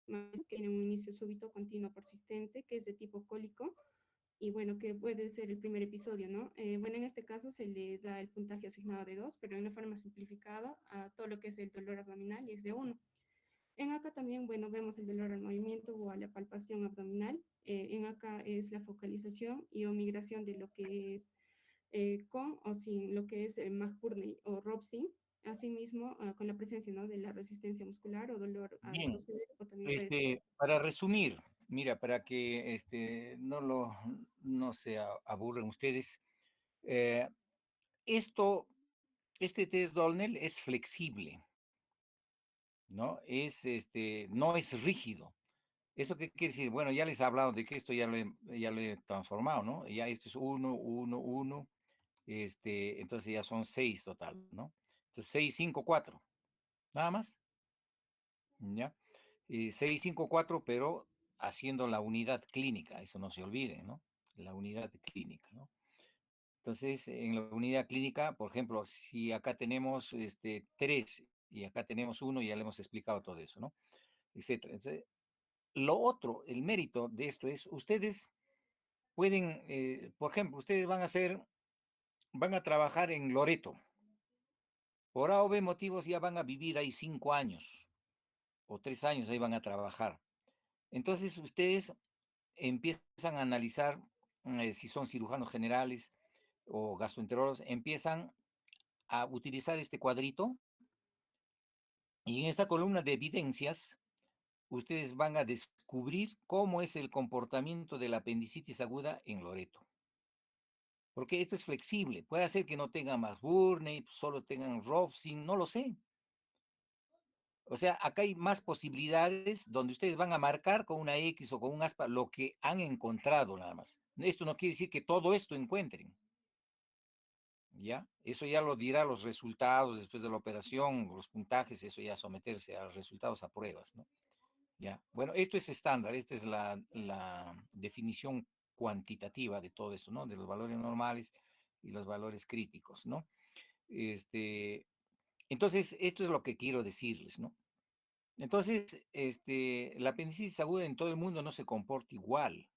S9: más que en un inicio súbito, continuo, persistente, que es de tipo cólico, y bueno, que puede ser el primer episodio, ¿no? Bueno, en este caso se le da el puntaje asignado de 2, pero en una forma simplificada a todo lo que es el dolor abdominal y es de 1. En acá también, bueno, vemos el dolor al movimiento o a la palpación abdominal. En acá es la focalización y o migración de lo que es con o sin lo que es McBurney o Robson. Asimismo, con la presencia, ¿no? De la resistencia muscular o dolor al
S1: bien.
S9: toser, o también puede ser.
S1: Para resumir, mira, para que no se aburren ustedes, eh, esto, este test Dolnell es flexible, ¿no? No es rígido. ¿Eso qué quiere decir? Bueno, ya les he hablado de que esto ya lo he transformado, ¿no? Ya esto es 1, 1, 1, entonces ya son 6 total, ¿no? Entonces 6, 5, 4, nada más, ¿ya? 6, 5, 4, pero haciendo la unidad clínica, eso no se olvide, ¿no? la unidad clínica, ¿no? Entonces, en la unidad clínica, por ejemplo, si acá tenemos tres y acá tenemos uno, ya le hemos explicado todo eso, ¿no? Etcétera. Entonces, lo otro, el mérito de esto es, ustedes pueden, por ejemplo, ustedes van a trabajar en Loreto. Por A o B motivos ya van a vivir ahí 5 años o 3 años, ahí van a trabajar. Entonces, ustedes empiezan a analizar si son cirujanos generales o gastroenterólogos, empiezan a utilizar este cuadrito y en esta columna de evidencias ustedes van a descubrir cómo es el comportamiento de la apendicitis aguda en Loreto. Porque esto es flexible. Puede ser que no tengan más Burney, solo tengan Robson, no lo sé. O sea, acá hay más posibilidades donde ustedes van a marcar con una X o con un aspa lo que han encontrado nada más. Esto no quiere decir que todo esto encuentren. ¿Ya? Eso ya lo dirá los resultados después de la operación, los puntajes, eso ya someterse a los resultados, a pruebas, ¿no? ¿Ya? Bueno, esto es estándar, esta es la definición cuantitativa de todo esto, ¿no? De los valores normales y los valores críticos, ¿no? Entonces, esto es lo que quiero decirles, ¿no? Entonces, la apendicitis aguda en todo el mundo no se comporta igual,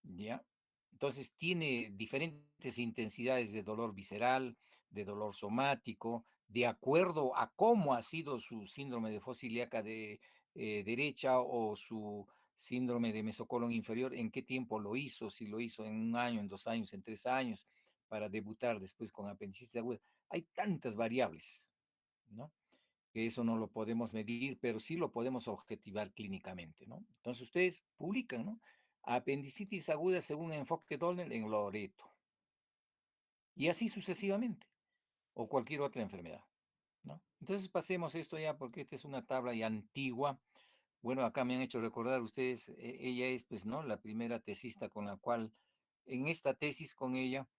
S1: ¿ya? Entonces tiene diferentes intensidades de dolor visceral, de dolor somático, de acuerdo a cómo ha sido su síndrome de fosa ilíaca de derecha o su síndrome de mesocolon inferior, en qué tiempo lo hizo, si lo hizo en 1 año, en 2 años, en 3 años, para debutar después con apendicitis aguda. Hay tantas variables, ¿no? Que eso no lo podemos medir, pero sí lo podemos objetivar clínicamente, ¿no? Entonces ustedes publican, ¿no? Apendicitis aguda según enfoque Dolner en Loreto. Y así sucesivamente, o cualquier otra enfermedad, ¿no? Entonces pasemos esto ya, porque esta es una tabla ya antigua. Bueno, acá me han hecho recordar ustedes, ella es, pues, ¿no? La primera tesista con la cual, en esta tesis con ella,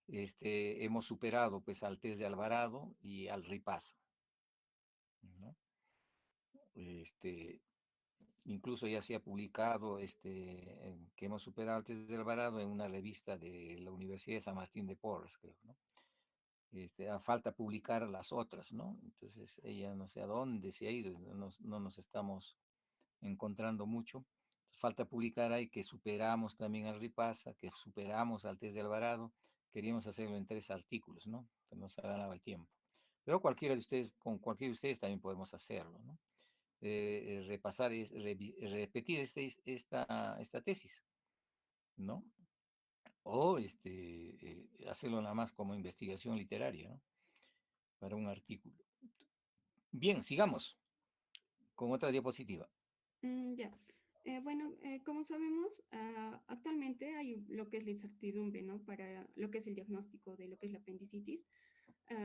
S1: hemos superado, pues, al test de Alvarado y al RIPASA, ¿no? Este, Incluso ya se ha publicado que hemos superado el test de Alvarado en una revista de la Universidad de San Martín de Porres, creo, ¿no? A falta publicar las otras, ¿no? Entonces ella no sé a dónde se ha ido, no nos estamos encontrando mucho. Falta publicar ahí que superamos también al Ripasa, que superamos al test de Alvarado. Queríamos hacerlo en 3 artículos, ¿no? Que no se ha ganado el tiempo. Pero cualquiera de ustedes, con cualquiera de ustedes también podemos hacerlo, ¿no? Repasar, repetir esta tesis, ¿no? O hacerlo nada más como investigación literaria, ¿no? Para un artículo. Bien, sigamos con otra diapositiva.
S9: Ya. Bueno, como sabemos, actualmente hay lo que es la incertidumbre, ¿no? Para lo que es el diagnóstico de lo que es la apendicitis.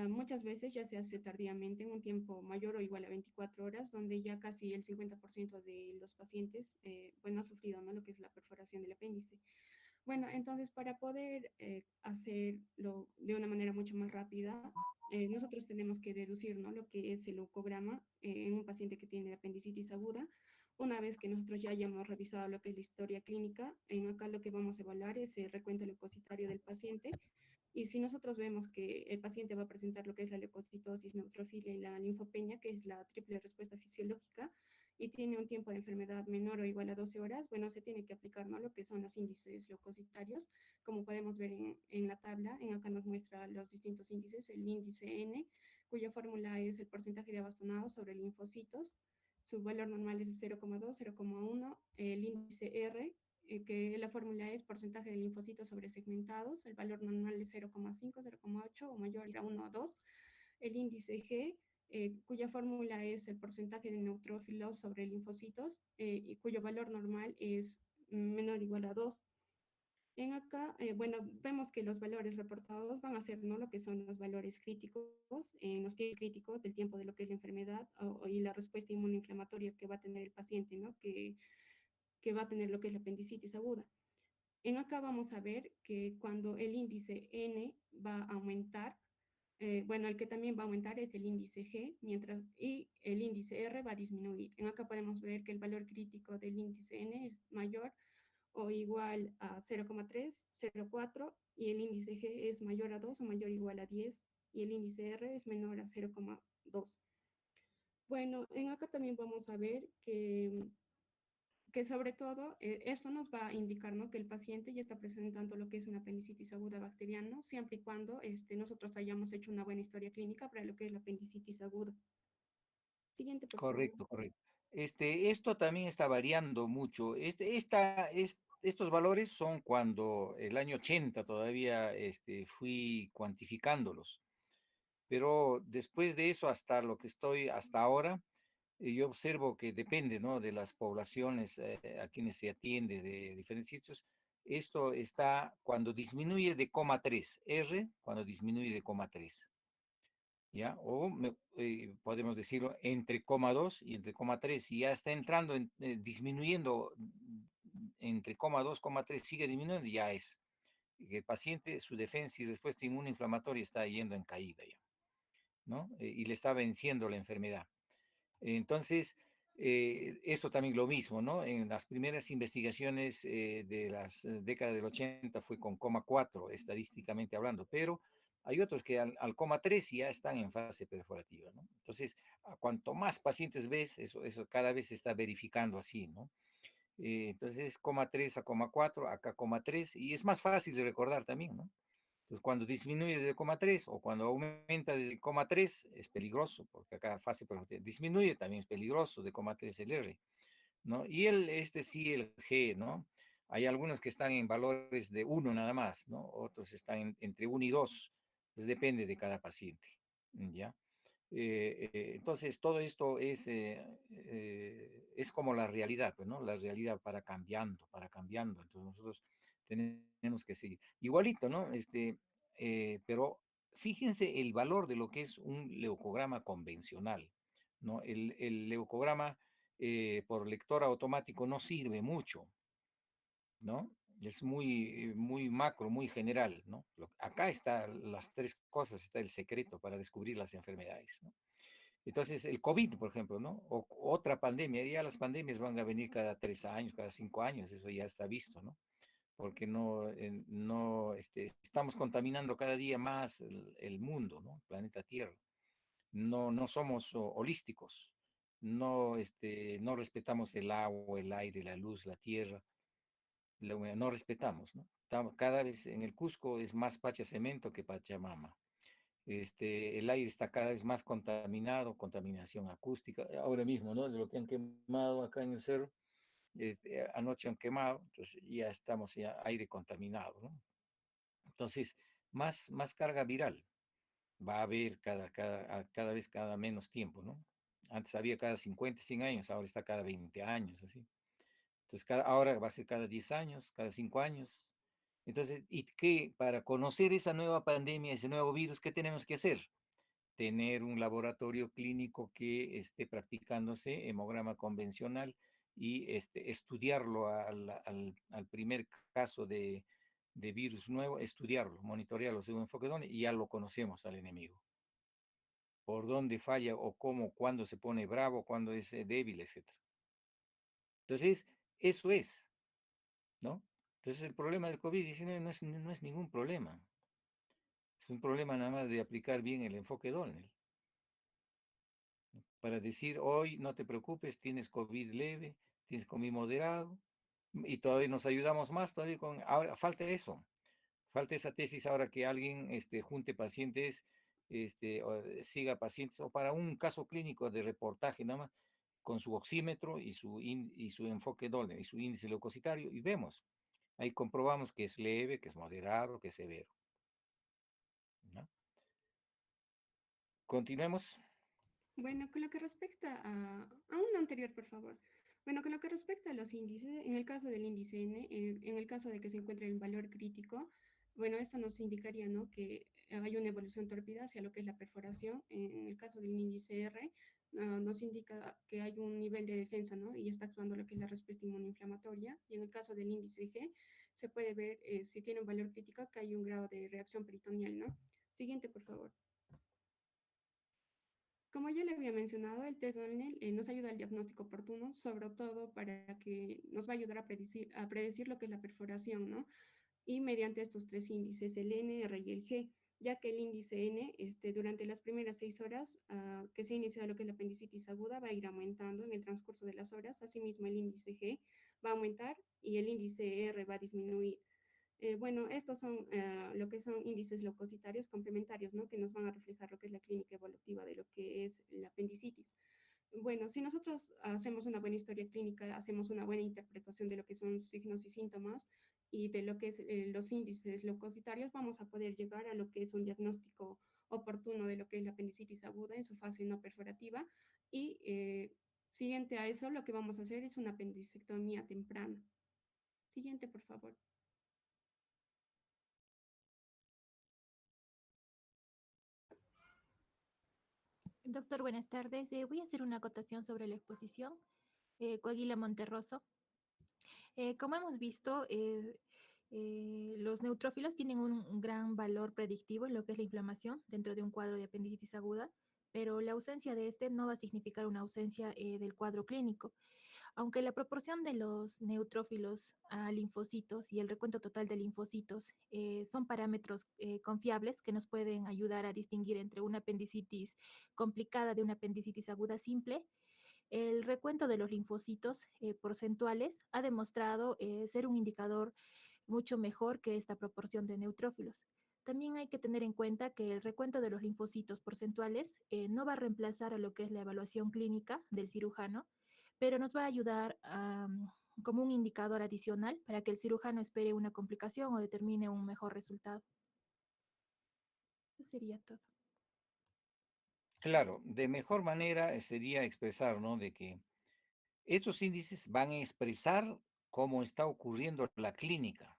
S9: Muchas veces ya se hace tardíamente en un tiempo mayor o igual a 24 horas, donde ya casi el 50% de los pacientes, bueno, ha sufrido, ¿no? Lo que es la perforación del apéndice. Bueno, entonces para poder hacerlo de una manera mucho más rápida, nosotros tenemos que deducir, ¿no? Lo que es el leucograma en un paciente que tiene apendicitis aguda. Una vez que nosotros ya hayamos revisado lo que es la historia clínica, en acá lo que vamos a evaluar es el recuento leucocitario del paciente. Y si nosotros vemos que el paciente va a presentar lo que es la leucocitosis, neutrofilia y la linfopenia, que es la triple respuesta fisiológica, y tiene un tiempo de enfermedad menor o igual a 12 horas, bueno, se tiene que aplicar, ¿no? Lo que son los índices leucocitarios, como podemos ver en la tabla, en acá nos muestra los distintos índices, el índice N, cuya fórmula es el porcentaje de abastonados sobre linfocitos, su valor normal es 0,2, 0,1, el índice R, que la fórmula es porcentaje de linfocitos sobre segmentados, el valor normal es 0,5, 0,8 o mayor a 1 o 2, el índice G, cuya fórmula es el porcentaje de neutrófilos sobre linfocitos y cuyo valor normal es menor o igual a 2. En acá, bueno, vemos que los valores reportados van a ser, ¿no? Lo que son los valores críticos, los tiempos críticos del tiempo de lo que es la enfermedad y la respuesta inmunoinflamatoria que va a tener el paciente, ¿no? Que va a tener lo que es la apendicitis aguda. En acá vamos a ver que cuando el índice N va a aumentar, bueno, el que también va a aumentar es el índice G, y el índice R va a disminuir. En acá podemos ver que el valor crítico del índice N es mayor o igual a 0,3, 0,4 y el índice G es mayor a 2 o mayor o igual a 10 y el índice R es menor a 0,2. Bueno, en acá también vamos a ver que sobre todo esto nos va a indicar, ¿no?, que el paciente ya está presentando lo que es una apendicitis aguda bacteriana, siempre y cuando nosotros hayamos hecho una buena historia clínica para lo que es la apendicitis aguda. Siguiente, por favor.
S1: Correcto, correcto. Esto también está variando mucho. Estos valores son cuando el año 80 todavía fui cuantificándolos, pero después de eso hasta lo que estoy hasta ahora, yo observo que depende, ¿no?, de las poblaciones a quienes se atiende de diferentes sitios. Esto está cuando disminuye de coma 3 R, cuando disminuye de coma 3. ¿Ya? O podemos decirlo entre coma 2 y entre coma 3. Si ya está entrando, disminuyendo entre coma 2, coma 3, sigue disminuyendo, ya es que el paciente, su defensa y respuesta inmunoinflamatoria está yendo en caída ya, ¿no? Y le está venciendo la enfermedad. Entonces, esto también lo mismo, ¿no? En las primeras investigaciones de las décadas del 80 fue con coma 4, estadísticamente hablando, pero hay otros que al coma 3 ya están en fase perforativa, ¿no? Entonces, cuanto más pacientes ves, eso cada vez se está verificando así, ¿no? Entonces, coma 3 a coma 4, acá coma 3, y es más fácil de recordar también, ¿no? Entonces, cuando disminuye desde coma 3 o cuando aumenta desde coma 3 es peligroso, porque acá fase disminuye también es peligroso, de coma 3 el R, ¿no? Y sí, el G, ¿no? Hay algunos que están en valores de 1 nada más, ¿no? Otros están entre 1 y 2. Entonces, depende de cada paciente, ¿ya? Entonces, todo esto es como la realidad, pues, ¿no? La realidad para cambiando. Entonces, nosotros tenemos que seguir. Igualito, ¿no? Pero fíjense el valor de lo que es un leucograma convencional, ¿no? El leucograma por lector automático no sirve mucho, ¿no? Es muy macro, muy general, ¿no? Acá están las tres cosas, está el secreto para descubrir las enfermedades, ¿no? Entonces, el COVID, por ejemplo, ¿no? O otra pandemia, ya las pandemias van a venir cada 3 años, cada 5 años, eso ya está visto, ¿no? Porque estamos contaminando cada día más el mundo, ¿no? El planeta Tierra. No somos holísticos, no respetamos el agua, el aire, la luz, la tierra, no respetamos, ¿no? Cada vez en el Cusco es más Pachacemento que Pachamama. El aire está cada vez más contaminado, contaminación acústica, ahora mismo, ¿no? De lo que han quemado acá en el cerro, anoche han quemado, entonces ya estamos ya aire contaminado, ¿no? Entonces, más carga viral va a haber cada vez cada menos tiempo, ¿no? Antes había cada 50, 100 años, ahora está cada 20 años, así. Entonces, ahora va a ser cada 10 años, cada 5 años. Entonces, ¿y qué? Para conocer esa nueva pandemia, ese nuevo virus, ¿qué tenemos que hacer? Tener un laboratorio clínico que esté practicándose hemograma convencional y estudiarlo al primer caso de virus nuevo, estudiarlo, monitorearlo según enfoque DONE y ya lo conocemos al enemigo. Por dónde falla o cómo, cuándo se pone bravo, cuándo es débil, etc. Entonces, eso es, ¿no? Entonces, el problema del COVID-19 no es ningún problema. Es un problema nada más de aplicar bien el enfoque DONE. Para decir, hoy no te preocupes, tienes COVID leve, tienes COVID moderado, y todavía nos ayudamos más, todavía ahora falta eso, falta esa tesis ahora que alguien junte pacientes, o siga pacientes, o para un caso clínico de reportaje nada más, con su oxímetro y su enfoque Doppler y su índice leucocitario, y vemos, ahí comprobamos que es leve, que es moderado, que es severo, ¿no? Continuemos.
S9: Bueno, con lo que respecta a un anterior, por favor. Bueno, con lo que respecta a los índices, en el caso del índice N, en el caso de que se encuentre en valor crítico, bueno, esto nos indicaría, ¿no?, que hay una evolución tórpida hacia lo que es la perforación. En el caso del índice R, nos indica que hay un nivel de defensa, ¿no?, y está actuando lo que es la respuesta inmunoinflamatoria. Y en el caso del índice G, se puede ver, si tiene un valor crítico, que hay un grado de reacción peritoneal, ¿no? Siguiente, por favor. Como ya le había mencionado, el test O'Neill nos ayuda al diagnóstico oportuno, sobre todo para que nos va a ayudar a predecir lo que es la perforación, ¿no? Y mediante estos tres índices, el N, R y el G, ya que el índice N, durante las primeras 6 horas que se inicia lo que es la apendicitis aguda, va a ir aumentando en el transcurso de las horas. Asimismo, el índice G va a aumentar y el índice R va a disminuir. Bueno, estos son lo que son índices leucocitarios complementarios, ¿no? Que nos van a reflejar lo que es la clínica evolutiva de lo que es la apendicitis. Bueno, si nosotros hacemos una buena historia clínica, hacemos una buena interpretación de lo que son signos y síntomas y de lo que es los índices leucocitarios, vamos a poder llegar a lo que es un diagnóstico oportuno de lo que es la apendicitis aguda en su fase no perforativa y siguiente a eso lo que vamos a hacer es una apendicectomía temprana. Siguiente, por favor.
S10: Doctor, buenas tardes. Voy a hacer una acotación sobre la exposición. Coaguila Monterroso. Como hemos visto, los neutrófilos tienen un gran valor predictivo en lo que es la inflamación dentro de un cuadro de apendicitis aguda, pero la ausencia de este no va a significar una ausencia del cuadro clínico. Aunque la proporción de los neutrófilos a linfocitos y el recuento total de linfocitos son parámetros confiables que nos pueden ayudar a distinguir entre una apendicitis complicada de una apendicitis aguda simple, el recuento de los linfocitos porcentuales ha demostrado ser un indicador mucho mejor que esta proporción de neutrófilos. También hay que tener en cuenta que el recuento de los linfocitos porcentuales no va a reemplazar a lo que es la evaluación clínica del cirujano, pero nos va a ayudar como un indicador adicional para que el cirujano espere una complicación o determine un mejor resultado. Eso sería todo.
S1: Claro, de mejor manera sería expresar, ¿no? De que estos índices van a expresar cómo está ocurriendo la clínica.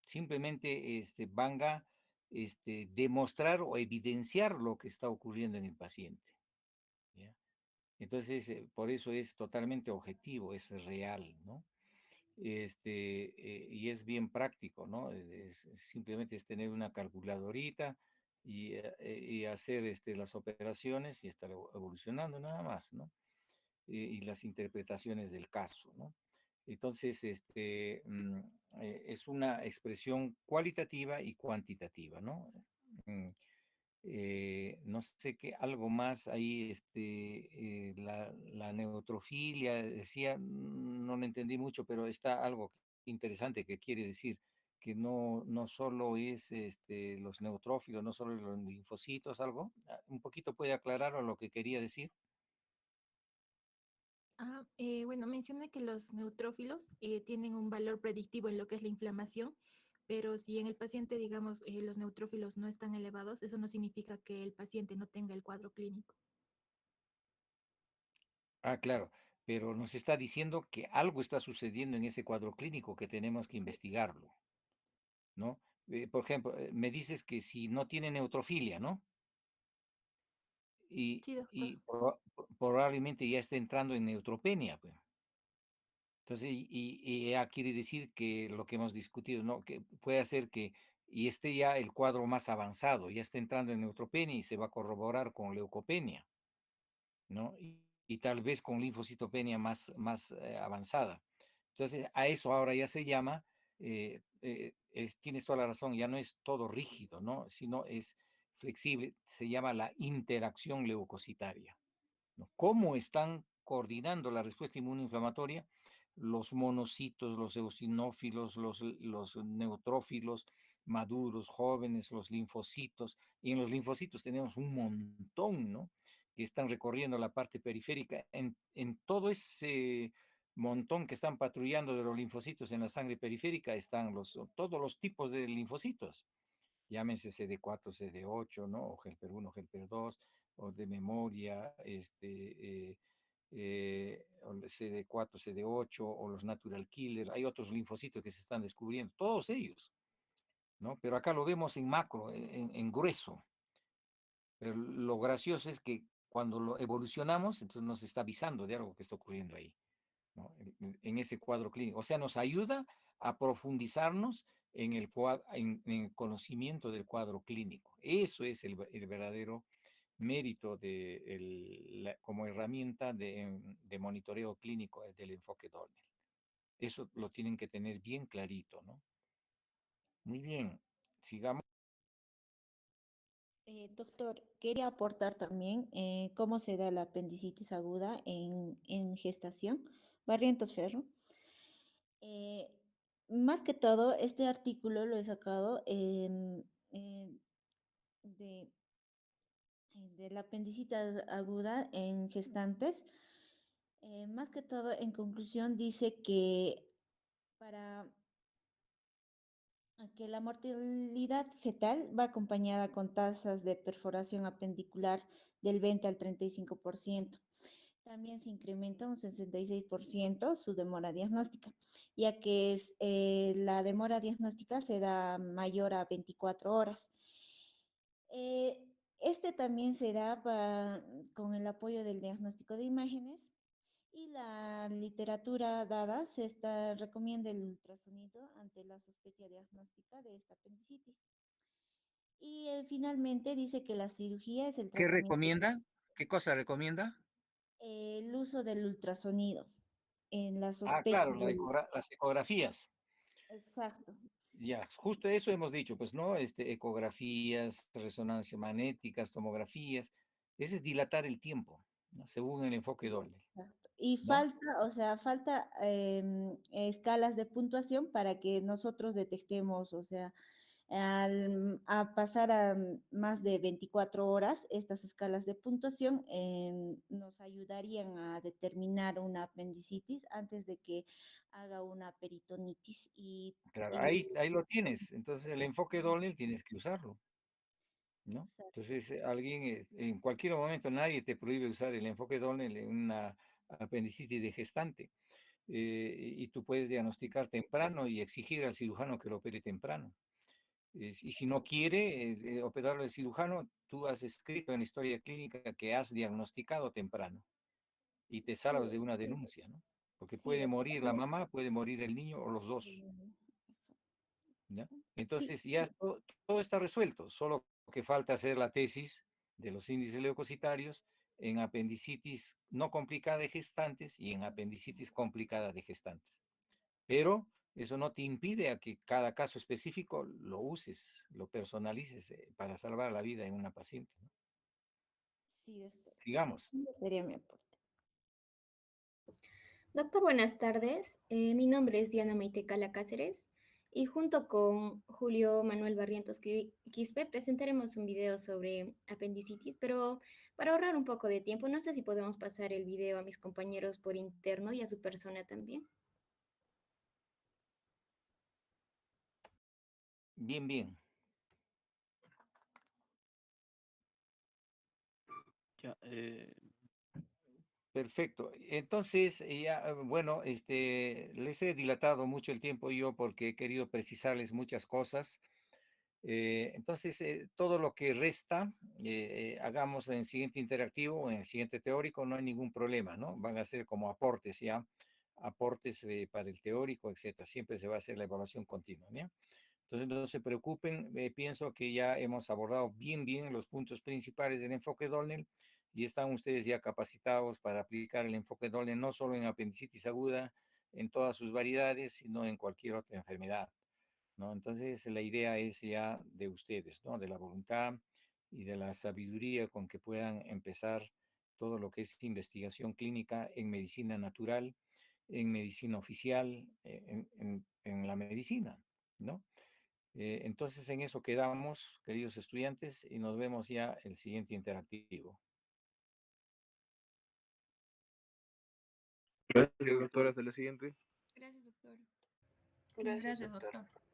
S1: Simplemente van a demostrar o evidenciar lo que está ocurriendo en el paciente. ¿Ya? Entonces, por eso es totalmente objetivo, es real, ¿no? Y es bien práctico, ¿no? Simplemente es tener una calculadorita y hacer las operaciones y estar evolucionando nada más, ¿no? Y las interpretaciones del caso, ¿no? Entonces, es una expresión cualitativa y cuantitativa, ¿no? Mm, no sé qué, algo más ahí, la neutrofilia, decía, no lo entendí mucho, pero está algo interesante que quiere decir que no solo es los neutrófilos, no solo los linfocitos, algo. Un poquito puede aclarar lo que quería decir.
S10: Bueno, mencioné que los neutrófilos tienen un valor predictivo en lo que es la inflamación, pero si en el paciente, digamos, los neutrófilos no están elevados, eso no significa que el paciente no tenga el cuadro clínico.
S1: Ah, claro, pero nos está diciendo que algo está sucediendo en ese cuadro clínico que tenemos que investigarlo, ¿no? Por ejemplo, me dices que si no tiene neutrofilia, ¿no?
S10: Sí, doctor.
S1: Y probablemente ya esté entrando en neutropenia, pues. Entonces, y ya quiere decir que lo que hemos discutido, ¿no? Que puede hacer que y esté ya el cuadro más avanzado, ya está entrando en neutropenia y se va a corroborar con leucopenia, ¿no? Y tal vez con linfocitopenia más avanzada. Entonces, a eso ahora ya se llama, tienes toda la razón, ya no es todo rígido, ¿no? Sino es flexible, se llama la interacción leucocitaria, ¿no? ¿Cómo están coordinando la respuesta inmunoinflamatoria? Los monocitos, los eosinófilos, los neutrófilos maduros, jóvenes, los linfocitos. Y en los linfocitos tenemos un montón, ¿no? Que están recorriendo la parte periférica. En todo ese montón que están patrullando de los linfocitos en la sangre periférica están todos los tipos de linfocitos, llámense CD4, CD8, ¿no? O helper 1, helper 2, o de memoria, o CD4, CD8, o los natural killers. Hay otros linfocitos que se están descubriendo, todos ellos, ¿no? Pero acá lo vemos en macro, en grueso. Pero lo gracioso es que cuando lo evolucionamos, entonces nos está avisando de algo que está ocurriendo ahí, ¿no? En ese cuadro clínico. O sea, nos ayuda a profundizarnos en el conocimiento del cuadro clínico. Eso es el verdadero mérito como herramienta de monitoreo clínico del enfoque Dolner. Eso lo tienen que tener bien clarito, ¿no? Muy bien, sigamos.
S5: Doctor, quería aportar también cómo se da la apendicitis aguda en gestación. Barrientos Ferro. Eh, Más que todo, este artículo lo he sacado de, de la apendicitis aguda en gestantes. Más que todo, en conclusión, dice que para que la mortalidad fetal va acompañada con tasas de perforación apendicular del 20 al 35%. También se incrementa un 66% su demora diagnóstica, ya que la demora diagnóstica se da mayor a 24 horas. Eh, este también se da con el apoyo del diagnóstico de imágenes y la literatura dada recomienda el ultrasonido ante la sospecha diagnóstica de esta apendicitis. Y finalmente dice que la cirugía es el
S1: ¿Qué
S5: tratamiento,
S1: recomienda? ¿Qué cosa recomienda?
S5: el uso del ultrasonido en la
S1: Ah,
S5: sospecha
S1: claro,
S5: del...
S1: las ecografías.
S5: Exacto.
S1: Ya, justo eso hemos dicho, pues, ¿no? Ecografías, resonancias magnéticas, tomografías. Ese es dilatar el tiempo, ¿no? Según el enfoque doble,
S5: Exacto. Y
S1: ¿no?
S5: falta, o sea, falta escalas de puntuación para que nosotros detectemos, o sea, a pasar a más de 24 horas, estas escalas de puntuación nos ayudarían a determinar una apendicitis antes de que haga una peritonitis
S1: Claro,
S5: y
S1: ahí lo tienes. Entonces, el enfoque doble tienes que usarlo, ¿no?
S5: exacto.
S1: Entonces, alguien, en cualquier momento nadie te prohíbe usar el enfoque doble en una apendicitis de gestante. Y tú puedes diagnosticar temprano y exigir al cirujano que lo opere temprano. Y si no quiere operarlo el cirujano, tú has escrito en la historia clínica que has diagnosticado temprano y te
S5: Sí,
S1: salvas de una denuncia, ¿no? Porque
S5: sí,
S1: puede
S5: doctor.
S1: morir la mamá, puede morir el niño o los dos, ¿ya?
S5: Sí,
S1: Entonces ya todo está resuelto, solo que falta hacer la tesis de los índices leucocitarios en apendicitis no complicada de gestantes y en apendicitis complicada de gestantes. Pero eso no te impide a que cada caso específico lo uses, lo personalices para salvar la vida en una paciente, ¿no?
S5: sí, doctor.
S1: Sigamos.
S5: Ese sería mi aporte.
S11: Doctor, buenas tardes. Mi nombre es Diana Maite Cala Cáceres y junto con Julio Manuel Barrientos Quispe presentaremos un video sobre apendicitis, pero para ahorrar un poco de tiempo, no sé si podemos pasar el video a mis compañeros por interno y a su persona también.
S1: Bien, bien.
S12: Ya,
S1: Perfecto. Entonces, ya, bueno, les he dilatado mucho el tiempo yo porque he querido precisarles muchas cosas. Entonces, todo lo que resta, hagamos en el siguiente interactivo o en el siguiente teórico, no hay ningún problema, ¿no? Van a ser como aportes, ¿ya? Aportes para el teórico, etcétera. Siempre se va a hacer la evaluación continua, ¿ya? Entonces, no se preocupen, pienso que ya hemos abordado bien los puntos principales del enfoque Dolner y están ustedes ya capacitados para aplicar el enfoque Dolner no solo en apendicitis aguda, en todas sus variedades, sino en cualquier otra enfermedad, ¿no? Entonces, la idea es ya de ustedes, ¿no? De la voluntad y de la sabiduría con que puedan empezar todo lo que es investigación clínica en medicina natural, en medicina oficial, en la medicina, ¿no? Entonces, en eso quedamos, queridos estudiantes, y nos vemos ya el siguiente interactivo.
S12: gracias, doctor. Hasta la siguiente.
S10: Gracias, doctor.
S9: Gracias,
S10: Gracias,
S9: doctor.
S10: doctor.